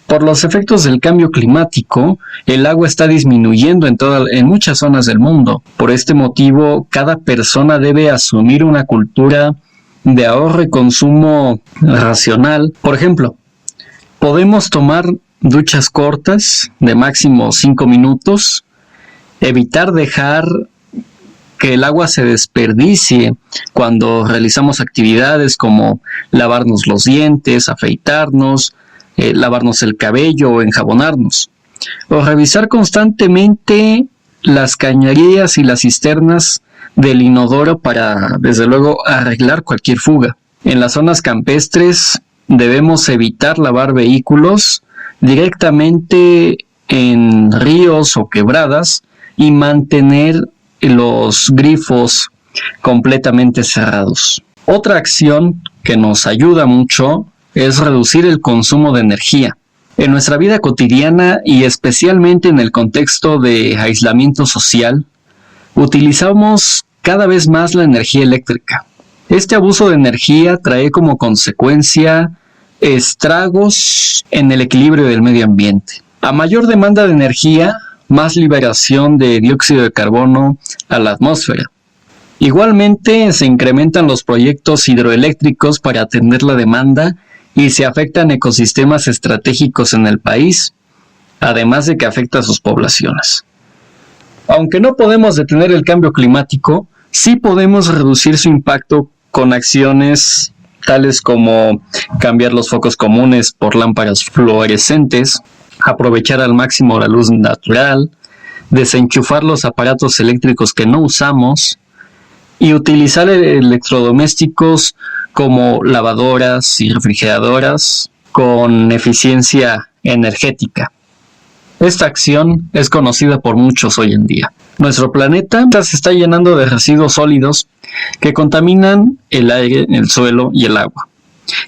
por los efectos del cambio climático, el agua está disminuyendo en muchas zonas del mundo. Por este motivo, cada persona debe asumir una cultura de ahorro y consumo racional. Por ejemplo, podemos tomar duchas cortas de máximo 5 minutos, evitar dejar que el agua se desperdicie cuando realizamos actividades como lavarnos los dientes, afeitarnos, lavarnos el cabello o enjabonarnos, o revisar constantemente las cañerías y las cisternas del inodoro para, desde luego, arreglar cualquier fuga. En las zonas campestres debemos evitar lavar vehículos directamente en ríos o quebradas y mantener los grifos completamente cerrados. Otra acción que nos ayuda mucho es reducir el consumo de energía. En nuestra vida cotidiana y especialmente en el contexto de aislamiento social, utilizamos cada vez más la energía eléctrica. Este abuso de energía trae como consecuencia estragos en el equilibrio del medio ambiente. A mayor demanda de energía, más liberación de dióxido de carbono a la atmósfera. Igualmente, se incrementan los proyectos hidroeléctricos para atender la demanda y se afectan ecosistemas estratégicos en el país, además de que afecta a sus poblaciones. Aunque no podemos detener el cambio climático, sí podemos reducir su impacto con acciones tales como cambiar los focos comunes por lámparas fluorescentes, aprovechar al máximo la luz natural, desenchufar los aparatos eléctricos que no usamos y utilizar electrodomésticos como lavadoras y refrigeradoras con eficiencia energética. Esta acción es conocida por muchos hoy en día. Nuestro planeta se está llenando de residuos sólidos que contaminan el aire, el suelo y el agua.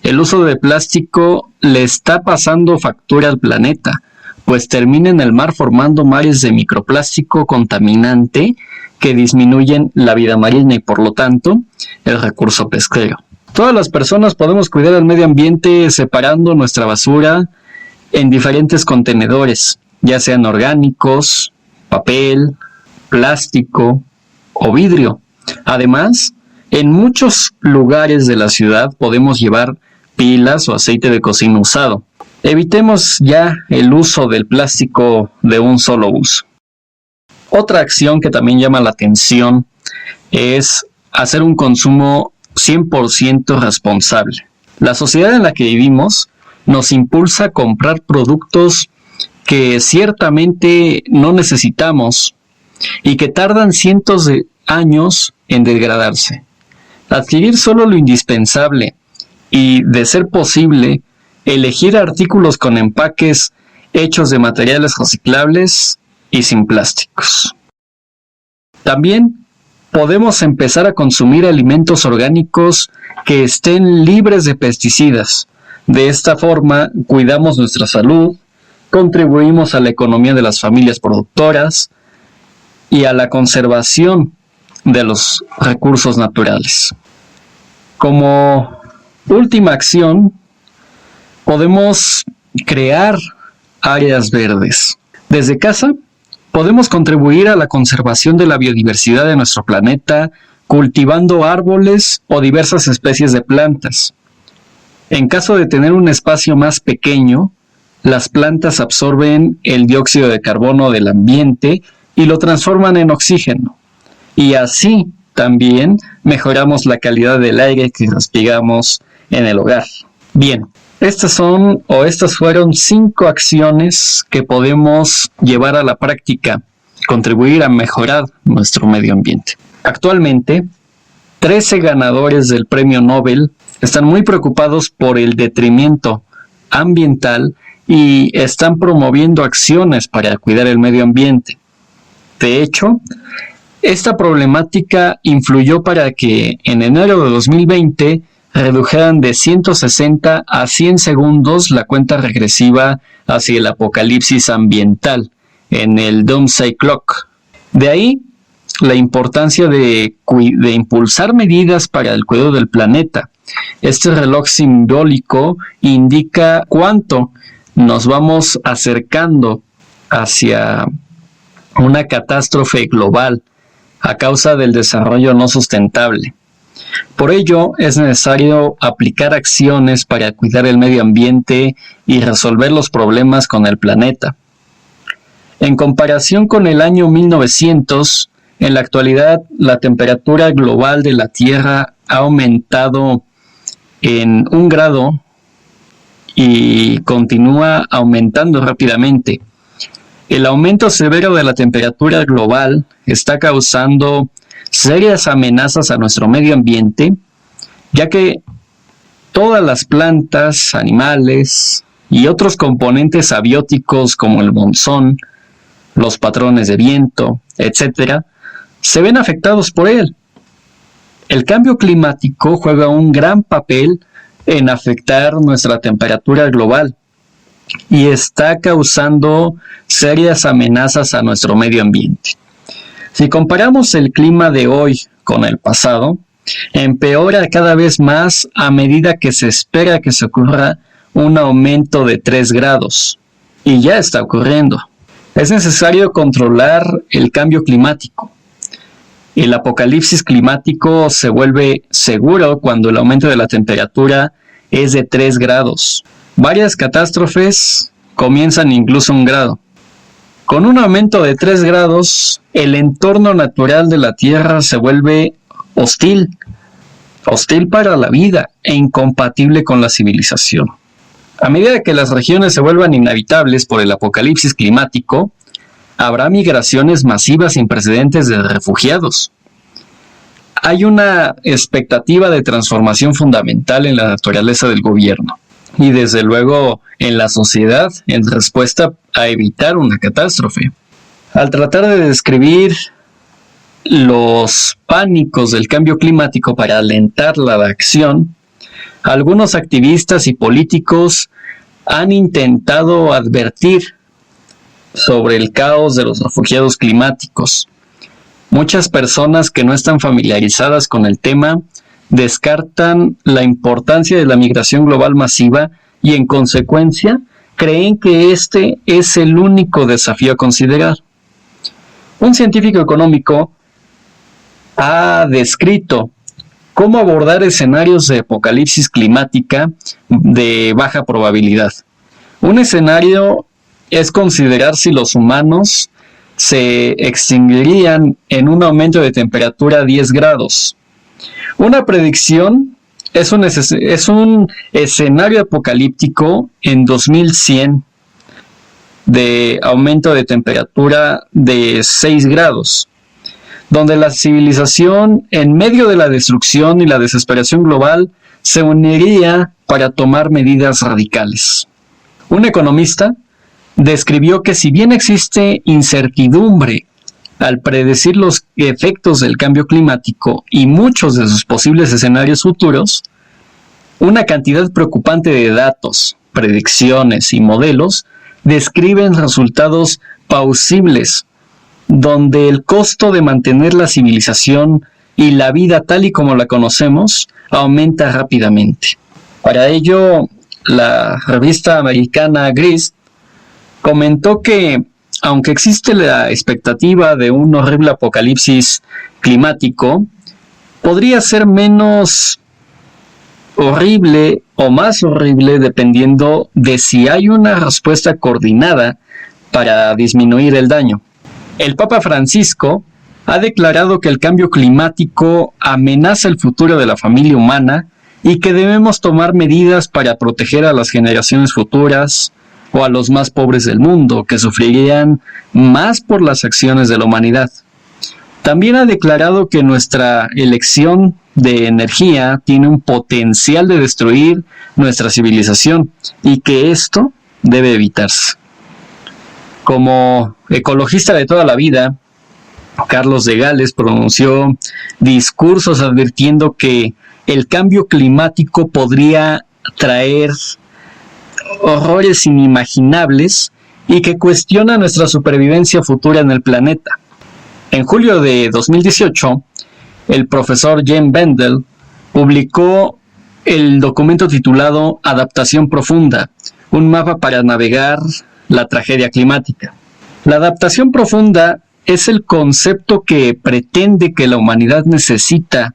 El uso de plástico le está pasando factura al planeta, pues termina en el mar formando mares de microplástico contaminante que disminuyen la vida marina y por lo tanto el recurso pesquero. Todas las personas podemos cuidar el medio ambiente separando nuestra basura en diferentes contenedores, ya sean orgánicos, papel, plástico o vidrio. Además, en muchos lugares de la ciudad podemos llevar pilas o aceite de cocina usado. Evitemos ya el uso del plástico de un solo uso. Otra acción que también llama la atención es hacer un consumo 100% responsable. La sociedad en la que vivimos nos impulsa a comprar productos que ciertamente no necesitamos y que tardan cientos de años en degradarse. Adquirir solo lo indispensable y, de ser posible, elegir artículos con empaques hechos de materiales reciclables y sin plásticos. También podemos empezar a consumir alimentos orgánicos que estén libres de pesticidas. De esta forma, cuidamos nuestra salud, contribuimos a la economía de las familias productoras y a la conservación de los recursos naturales. Como última acción, podemos crear áreas verdes. Desde casa, podemos contribuir a la conservación de la biodiversidad de nuestro planeta, cultivando árboles o diversas especies de plantas. En caso de tener un espacio más pequeño, las plantas absorben el dióxido de carbono del ambiente y lo transforman en oxígeno. Y así también mejoramos la calidad del aire que respiramos en el hogar. Bien, estas fueron 5 acciones que podemos llevar a la práctica, contribuir a mejorar nuestro medio ambiente. Actualmente, 13 ganadores del Premio Nobel están muy preocupados por el detrimento ambiental y están promoviendo acciones para cuidar el medio ambiente. De hecho, esta problemática influyó para que en enero de 2020 redujeran de 160 a 100 segundos la cuenta regresiva hacia el apocalipsis ambiental en el Doomsday Clock. De ahí la importancia de impulsar medidas para el cuidado del planeta. Este reloj simbólico indica cuánto nos vamos acercando hacia una catástrofe global a causa del desarrollo no sustentable. Por ello, es necesario aplicar acciones para cuidar el medio ambiente y resolver los problemas con el planeta. En comparación con el año 1900, en la actualidad la temperatura global de la Tierra ha aumentado en 1 grado y continúa aumentando rápidamente. El aumento severo de la temperatura global está causando serias amenazas a nuestro medio ambiente, ya que todas las plantas, animales y otros componentes abióticos como el monzón, los patrones de viento, etc., se ven afectados por él. El cambio climático juega un gran papel en afectar nuestra temperatura global. y está causando serias amenazas a nuestro medio ambiente. Si comparamos el clima de hoy con el pasado, empeora cada vez más a medida que se espera que se ocurra un aumento de 3 grados. Y ya está ocurriendo. Es necesario controlar el cambio climático. El apocalipsis climático se vuelve seguro cuando el aumento de la temperatura es de 3 grados. Varias catástrofes comienzan incluso 1 grado. Con un aumento de 3 grados, el entorno natural de la Tierra se vuelve hostil para la vida e incompatible con la civilización. A medida que las regiones se vuelvan inhabitables por el apocalipsis climático, habrá migraciones masivas sin precedentes de refugiados. Hay una expectativa de transformación fundamental en la naturaleza del gobierno y desde luego en la sociedad en respuesta a evitar una catástrofe. Al tratar de describir los pánicos del cambio climático para alentar la acción, algunos activistas y políticos han intentado advertir sobre el caos de los refugiados climáticos. Muchas personas que no están familiarizadas con el tema descartan la importancia de la migración global masiva y en consecuencia creen que este es el único desafío a considerar. Un científico económico ha descrito cómo abordar escenarios de apocalipsis climática de baja probabilidad. Un escenario es considerar si los humanos se extinguirían en un aumento de temperatura a 10 grados. Una predicción es un escenario apocalíptico en 2100 de aumento de temperatura de 6 grados, donde la civilización, en medio de la destrucción y la desesperación global, se uniría para tomar medidas radicales. Un economista describió que si bien existe incertidumbre al predecir los efectos del cambio climático y muchos de sus posibles escenarios futuros, una cantidad preocupante de datos, predicciones y modelos describen resultados plausibles, donde el costo de mantener la civilización y la vida tal y como la conocemos aumenta rápidamente. Para ello, la revista americana Grist comentó que, aunque existe la expectativa de un horrible apocalipsis climático, podría ser menos horrible o más horrible dependiendo de si hay una respuesta coordinada para disminuir el daño. El Papa Francisco ha declarado que el cambio climático amenaza el futuro de la familia humana y que debemos tomar medidas para proteger a las generaciones futuras o a los más pobres del mundo, que sufrirían más por las acciones de la humanidad. También ha declarado que nuestra elección de energía tiene un potencial de destruir nuestra civilización y que esto debe evitarse. Como ecologista de toda la vida, Carlos de Gales pronunció discursos advirtiendo que el cambio climático podría traer horrores inimaginables y que cuestiona nuestra supervivencia futura en el planeta. En julio de 2018, el profesor Jim Bendel publicó el documento titulado Adaptación Profunda, un mapa para navegar la tragedia climática. La adaptación profunda es el concepto que pretende que la humanidad necesita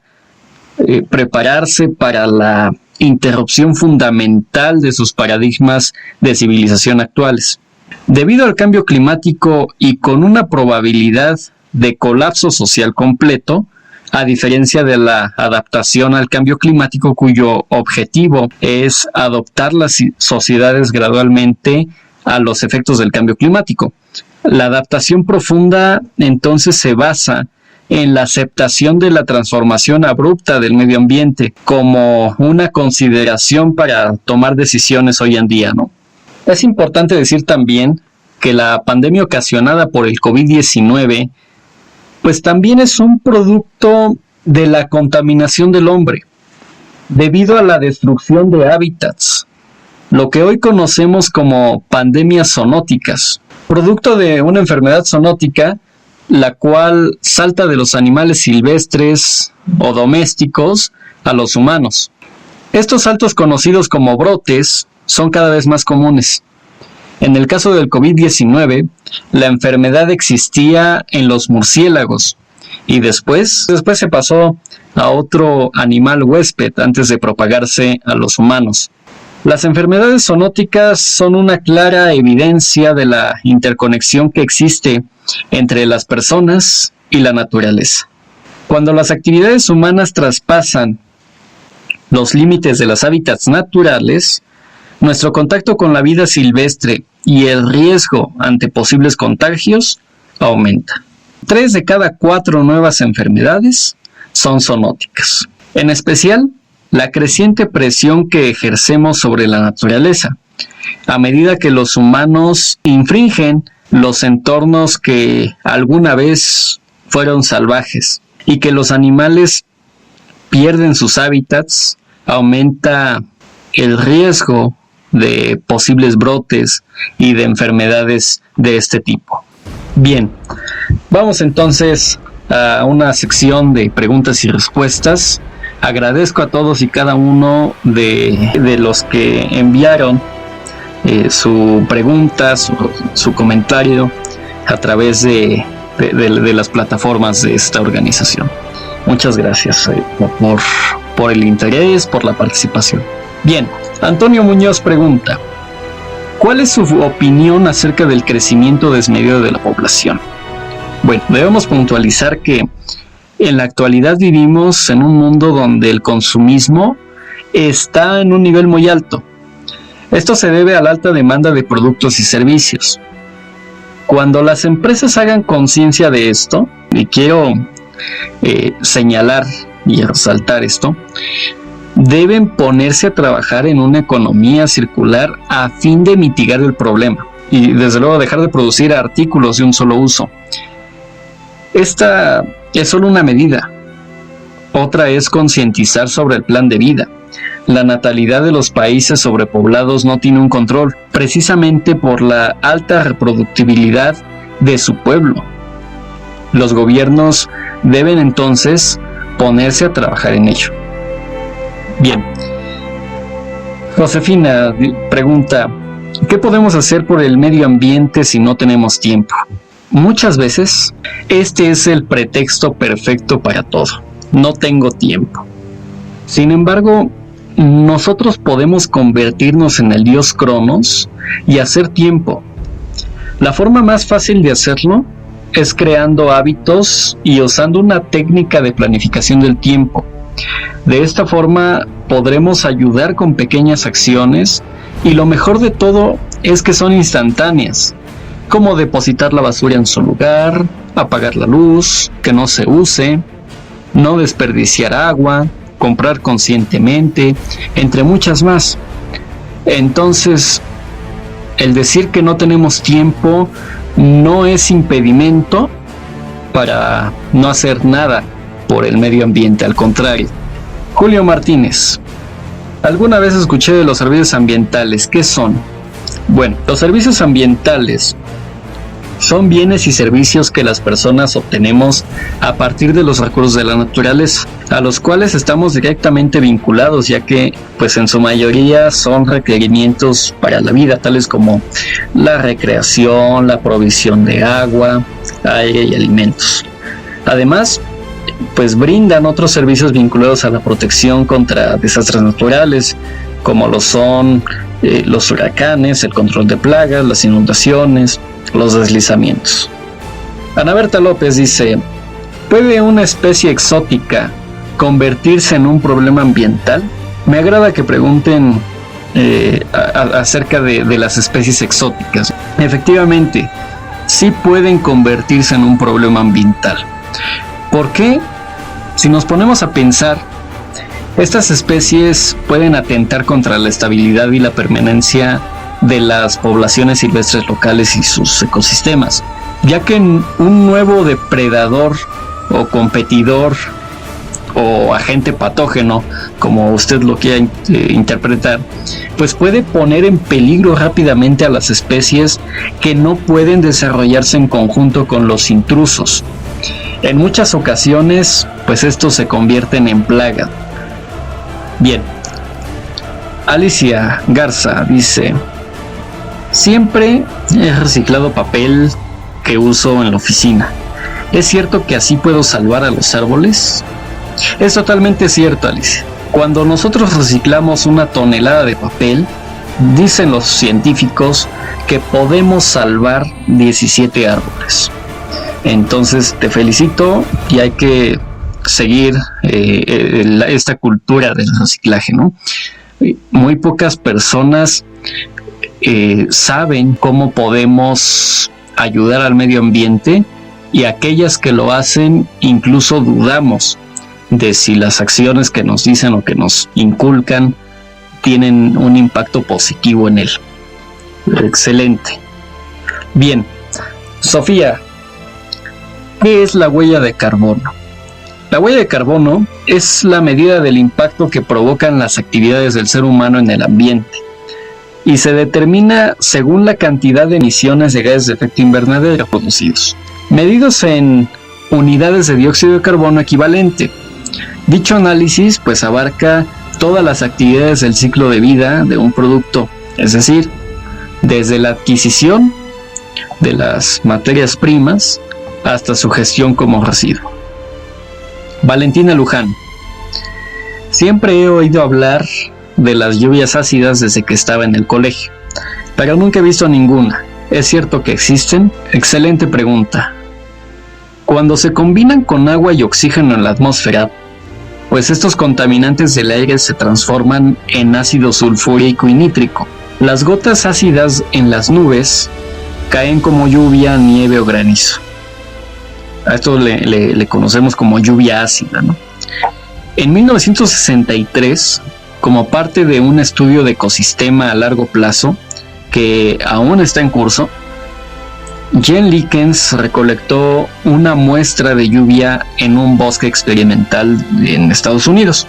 prepararse para la interrupción fundamental de sus paradigmas de civilización actuales. Debido al cambio climático y con una probabilidad de colapso social completo, a diferencia de la adaptación al cambio climático cuyo objetivo es adoptar las sociedades gradualmente a los efectos del cambio climático. La adaptación profunda entonces se basa en la aceptación de la transformación abrupta del medio ambiente como una consideración para tomar decisiones hoy en día, ¿no? Es importante decir también que la pandemia ocasionada por el COVID-19 pues también es un producto de la contaminación del hombre, debido a la destrucción de hábitats, lo que hoy conocemos como pandemias zoonóticas, producto de una enfermedad zoonótica, la cual salta de los animales silvestres o domésticos a los humanos. Estos saltos, conocidos como brotes, son cada vez más comunes. En el caso del COVID-19, la enfermedad existía en los murciélagos y después se pasó a otro animal huésped antes de propagarse a los humanos. Las enfermedades zoonóticas son una clara evidencia de la interconexión que existe entre las personas y la naturaleza. Cuando las actividades humanas traspasan los límites de los hábitats naturales, nuestro contacto con la vida silvestre y el riesgo ante posibles contagios aumenta. 3 de cada 4 nuevas enfermedades son zoonóticas. En especial, la creciente presión que ejercemos sobre la naturaleza, a medida que los humanos infringen los entornos que alguna vez fueron salvajes y que los animales pierden sus hábitats, aumenta el riesgo de posibles brotes y de enfermedades de este tipo. Bien, vamos entonces a una sección de preguntas y respuestas. Agradezco a todos y cada uno de los que enviaron su pregunta, su comentario a través de las plataformas de esta organización. Muchas gracias por el interés, por la participación. Bien, Antonio Muñoz pregunta: ¿cuál es su opinión acerca del crecimiento desmedido de la población? Bueno, debemos puntualizar que en la actualidad vivimos en un mundo donde el consumismo está en un nivel muy alto. Esto se debe a la alta demanda de productos y servicios. Cuando las empresas hagan conciencia de esto, y quiero señalar y resaltar esto, deben ponerse a trabajar en una economía circular a fin de mitigar el problema y desde luego dejar de producir artículos de un solo uso. Esta es solo una medida. Otra es concientizar sobre el plan de vida. La natalidad de los países sobrepoblados no tiene un control, precisamente por la alta reproductibilidad de su pueblo. Los gobiernos deben entonces ponerse a trabajar en ello. Bien. Josefina pregunta: ¿qué podemos hacer por el medio ambiente si no tenemos tiempo? Muchas veces, este es el pretexto perfecto para todo. No tengo tiempo. Sin embargo, nosotros podemos convertirnos en el dios Cronos y hacer tiempo. La forma más fácil de hacerlo es creando hábitos y usando una técnica de planificación del tiempo. De esta forma podremos ayudar con pequeñas acciones y lo mejor de todo es que son instantáneas, como depositar la basura en su lugar, apagar la luz, que no se use, no desperdiciar agua, comprar conscientemente, entre muchas más. Entonces, el decir que no tenemos tiempo no es impedimento para no hacer nada por el medio ambiente, al contrario. Julio Martínez: alguna vez escuché de los servicios ambientales. ¿Qué son? Bueno, los servicios ambientales son bienes y servicios que las personas obtenemos a partir de los recursos de la naturaleza, a los cuales estamos directamente vinculados, ya que pues en su mayoría son requerimientos para la vida, tales como la recreación, la provisión de agua, aire y alimentos. Además, pues brindan otros servicios vinculados a la protección contra desastres naturales, como lo son los huracanes, el control de plagas, las inundaciones, los deslizamientos. Ana Berta López dice: ¿puede una especie exótica convertirse en un problema ambiental? Me agrada que pregunten acerca de las especies exóticas. Efectivamente, sí pueden convertirse en un problema ambiental. ¿Por qué? Si nos ponemos a pensar, estas especies pueden atentar contra la estabilidad y la permanencia de las poblaciones silvestres locales y sus ecosistemas, ya que un nuevo depredador o competidor o agente patógeno, como usted lo quiera interpretar, pues puede poner en peligro rápidamente a las especies que no pueden desarrollarse en conjunto con los intrusos. En muchas ocasiones, pues estos se convierten en plaga. Bien, Alicia Garza dice: siempre he reciclado papel que uso en la oficina. ¿Es cierto que así puedo salvar a los árboles? Es totalmente cierto, Alicia. Cuando nosotros reciclamos 1 tonelada de papel, dicen los científicos que podemos salvar 17 árboles. Entonces te felicito y hay que seguir esta cultura del reciclaje, ¿no? Muy pocas personas saben cómo podemos ayudar al medio ambiente, y aquellas que lo hacen incluso dudamos de si las acciones que nos dicen o que nos inculcan tienen un impacto positivo en él. Excelente. Bien, Sofía, ¿qué es la huella de carbono? La huella de carbono es la medida del impacto que provocan las actividades del ser humano en el ambiente, y se determina según la cantidad de emisiones de gases de efecto invernadero producidos, medidos en unidades de dióxido de carbono equivalente. Dicho análisis pues abarca todas las actividades del ciclo de vida de un producto, es decir, desde la adquisición de las materias primas hasta su gestión como residuo. Valentina Luján: siempre he oído hablar de las lluvias ácidas desde que estaba en el colegio, pero nunca he visto ninguna. ¿Es cierto que existen? Excelente pregunta. Cuando se combinan con agua y oxígeno en la atmósfera, pues estos contaminantes del aire se transforman en ácido sulfúrico y nítrico. Las gotas ácidas en las nubes caen como lluvia, nieve o granizo. A esto le conocemos como lluvia ácida, ¿no? En 1963, como parte de un estudio de ecosistema a largo plazo que aún está en curso, Jen Likens recolectó una muestra de lluvia en un bosque experimental en Estados Unidos.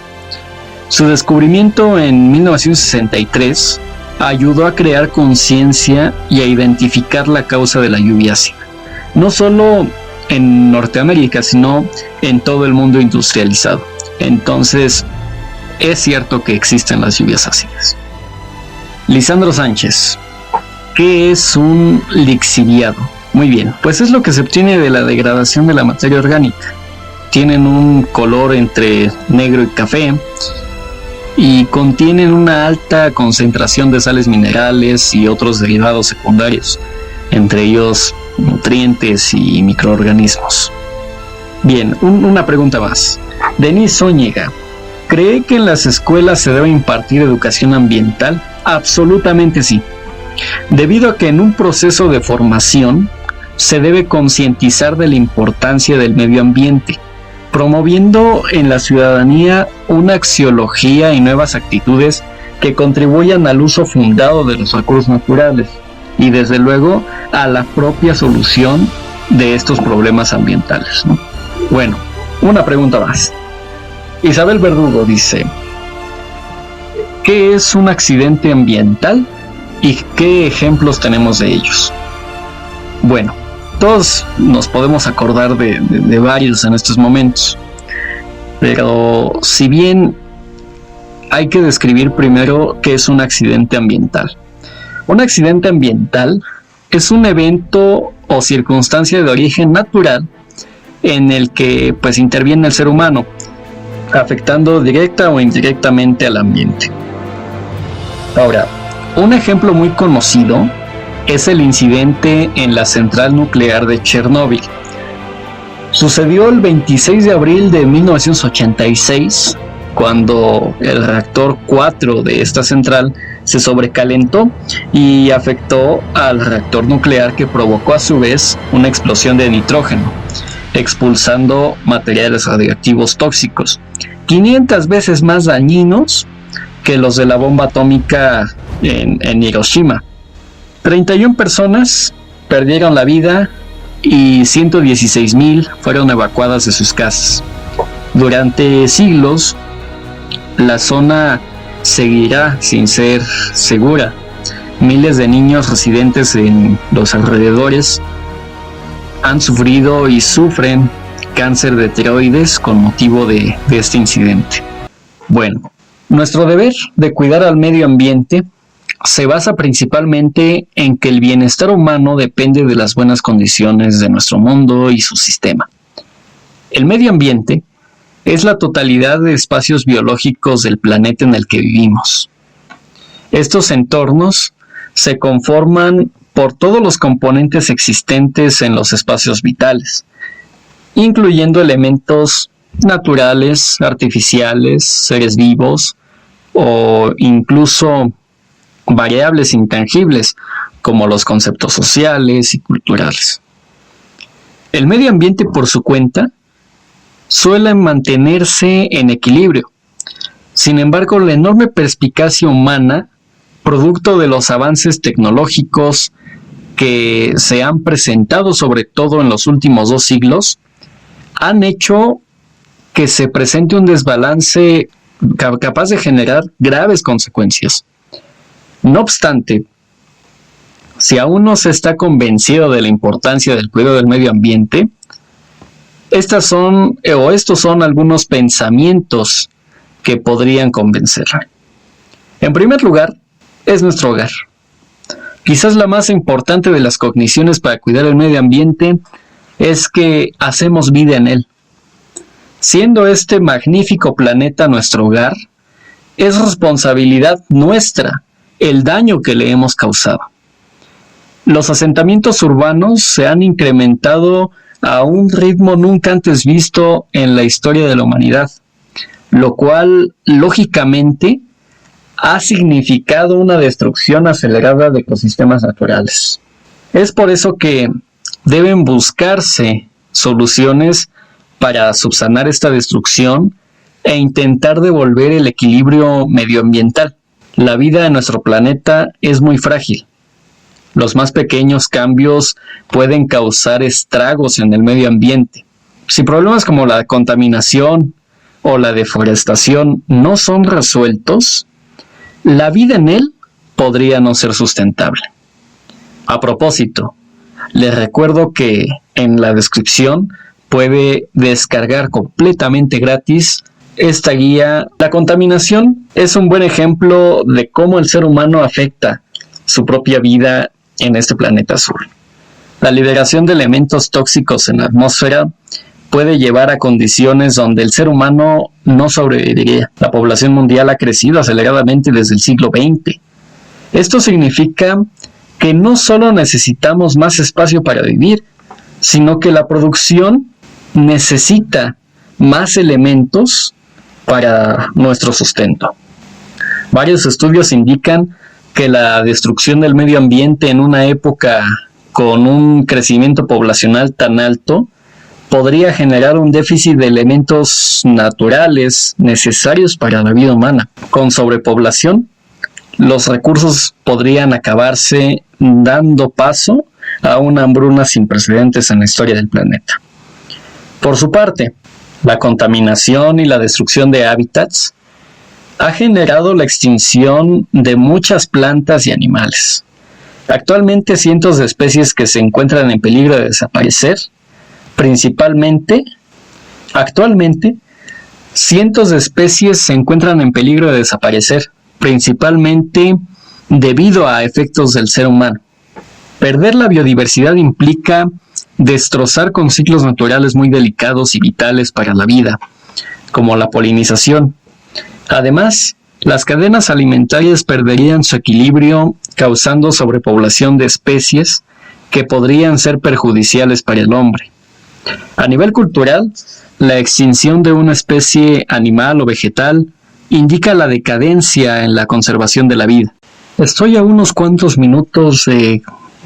Su descubrimiento en 1963 ayudó a crear conciencia y a identificar la causa de la lluvia ácida, no solo en Norteamérica, sino en todo el mundo industrializado. Entonces, es cierto que existen las lluvias ácidas. Lisandro Sánchez: ¿qué es un lixiviado? Muy bien, pues es lo que se obtiene de la degradación de la materia orgánica. Tienen un color entre negro y café y contienen una alta concentración de sales minerales y otros derivados secundarios, entre ellos nutrientes y microorganismos. Bien, una pregunta más. Denise Zúñiga: ¿cree que en las escuelas se debe impartir educación ambiental? Absolutamente sí. Debido a que en un proceso de formación se debe concientizar de la importancia del medio ambiente, promoviendo en la ciudadanía una axiología y nuevas actitudes que contribuyan al uso fundado de los recursos naturales y desde luego a la propia solución de estos problemas ambientales, ¿no? Bueno, una pregunta más. Isabel Verdugo dice: ¿qué es un accidente ambiental y qué ejemplos tenemos de ellos? Bueno, todos nos podemos acordar de varios en estos momentos, pero si bien hay que describir primero qué es un accidente ambiental. Un accidente ambiental es un evento o circunstancia de origen natural en el que pues interviene el ser humano, afectando directa o indirectamente al ambiente. Ahora, un ejemplo muy conocido es el incidente en la central nuclear de Chernóbil. Sucedió el 26 de abril de 1986, cuando el reactor 4 de esta central se sobrecalentó y afectó al reactor nuclear, que provocó a su vez una explosión de nitrógeno, expulsando materiales radioactivos tóxicos, 500 veces más dañinos que los de la bomba atómica en Hiroshima. 31 personas perdieron la vida y 116,000 fueron evacuadas de sus casas. Durante siglos, la zona seguirá sin ser segura. Miles de niños residentes en los alrededores han sufrido y sufren cáncer de tiroides con motivo de este incidente. Bueno, nuestro deber de cuidar al medio ambiente se basa principalmente en que el bienestar humano depende de las buenas condiciones de nuestro mundo y su sistema. El medio ambiente es la totalidad de espacios biológicos del planeta en el que vivimos. Estos entornos se conforman por todos los componentes existentes en los espacios vitales, incluyendo elementos naturales, artificiales, seres vivos o incluso variables intangibles como los conceptos sociales y culturales. El medio ambiente por su cuenta suele mantenerse en equilibrio. Sin embargo, la enorme perspicacia humana, producto de los avances tecnológicos que se han presentado sobre todo en los últimos 2 siglos, han hecho que se presente un desbalance capaz de generar graves consecuencias. No obstante, si aún no se está convencido de la importancia del cuidado del medio ambiente, estos son algunos pensamientos que podrían convencer. En primer lugar, es nuestro hogar. Quizás la más importante de las cogniciones para cuidar el medio ambiente es que hacemos vida en él. Siendo este magnífico planeta nuestro hogar, es responsabilidad nuestra el daño que le hemos causado. Los asentamientos urbanos se han incrementado a un ritmo nunca antes visto en la historia de la humanidad, lo cual, lógicamente, ha significado una destrucción acelerada de ecosistemas naturales. Es por eso que deben buscarse soluciones para subsanar esta destrucción e intentar devolver el equilibrio medioambiental. La vida en nuestro planeta es muy frágil. Los más pequeños cambios pueden causar estragos en el medio ambiente. Si problemas como la contaminación o la deforestación no son resueltos, la vida en él podría no ser sustentable. A propósito, les recuerdo que en la descripción puede descargar completamente gratis esta guía. La contaminación es un buen ejemplo de cómo el ser humano afecta su propia vida en este planeta azul. La liberación de elementos tóxicos en la atmósfera puede llevar a condiciones donde el ser humano no sobreviviría. La población mundial ha crecido aceleradamente desde el siglo XX. Esto significa que no solo necesitamos más espacio para vivir, sino que la producción necesita más elementos para nuestro sustento. Varios estudios indican que la destrucción del medio ambiente en una época con un crecimiento poblacional tan alto podría generar un déficit de elementos naturales necesarios para la vida humana. Con sobrepoblación, los recursos podrían acabarse dando paso a una hambruna sin precedentes en la historia del planeta. Por su parte, la contaminación y la destrucción de hábitats ha generado la extinción de muchas plantas y animales. Actualmente cientos de especies que se encuentran en peligro de desaparecer, Actualmente, cientos de especies se encuentran en peligro de desaparecer, principalmente debido a efectos del ser humano. Perder la biodiversidad implica destrozar con ciclos naturales muy delicados y vitales para la vida, como la polinización. Además, las cadenas alimentarias perderían su equilibrio, causando sobrepoblación de especies que podrían ser perjudiciales para el hombre. A nivel cultural, la extinción de una especie animal o vegetal indica la decadencia en la conservación de la vida. Estoy a unos cuantos minutos de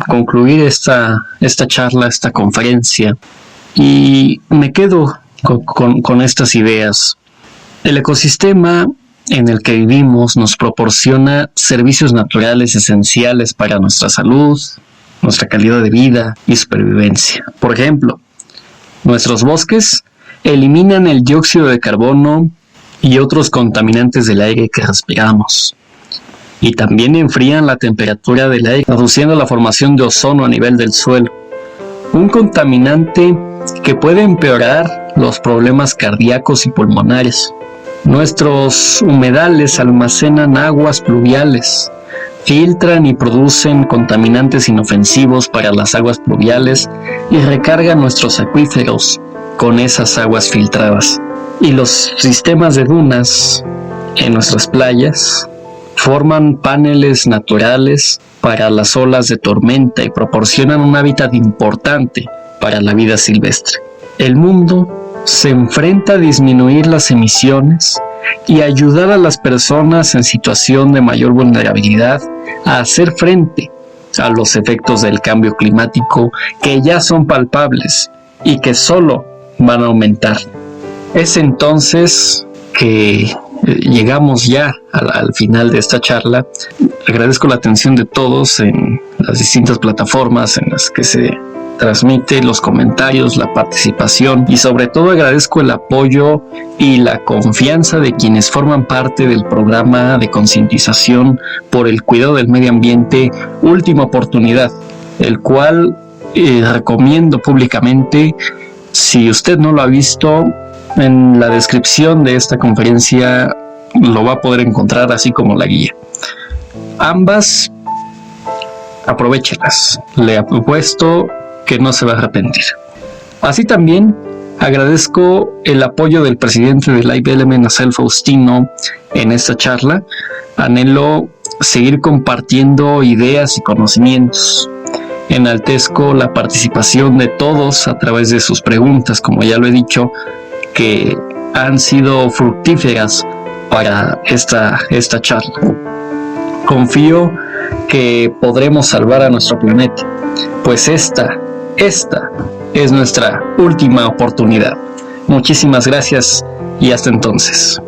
concluir esta charla, esta conferencia, y me quedo con estas ideas. El ecosistema en el que vivimos nos proporciona servicios naturales esenciales para nuestra salud, nuestra calidad de vida y supervivencia. Por ejemplo, nuestros bosques eliminan el dióxido de carbono y otros contaminantes del aire que respiramos. Y también enfrían la temperatura del aire, reduciendo la formación de ozono a nivel del suelo. Un contaminante que puede empeorar los problemas cardíacos y pulmonares. Nuestros humedales almacenan aguas pluviales, filtran y producen contaminantes inofensivos para las aguas pluviales y recargan nuestros acuíferos con esas aguas filtradas. Y los sistemas de dunas en nuestras playas forman paneles naturales para las olas de tormenta y proporcionan un hábitat importante para la vida silvestre. El mundo se enfrenta a disminuir las emisiones y ayudar a las personas en situación de mayor vulnerabilidad a hacer frente a los efectos del cambio climático que ya son palpables y que solo van a aumentar. Es entonces que llegamos ya al final de esta charla. Agradezco la atención de todos en las distintas plataformas en las que se transmite, los comentarios, la participación y sobre todo agradezco el apoyo y la confianza de quienes forman parte del programa de concientización por el cuidado del medio ambiente Última Oportunidad, el cual recomiendo públicamente. Si usted no lo ha visto, en la descripción de esta conferencia lo va a poder encontrar, así como la guía. Ambas, aprovéchelas. Le apuesto que no se va a arrepentir. Así también agradezco el apoyo del presidente de Live Element, Asael Faustino, en esta charla. Anhelo seguir compartiendo ideas y conocimientos. Enaltezco la participación de todos a través de sus preguntas, como ya lo he dicho, que han sido fructíferas para esta charla. Confío que podremos salvar a nuestro planeta, pues esta es nuestra última oportunidad. Muchísimas gracias y hasta entonces.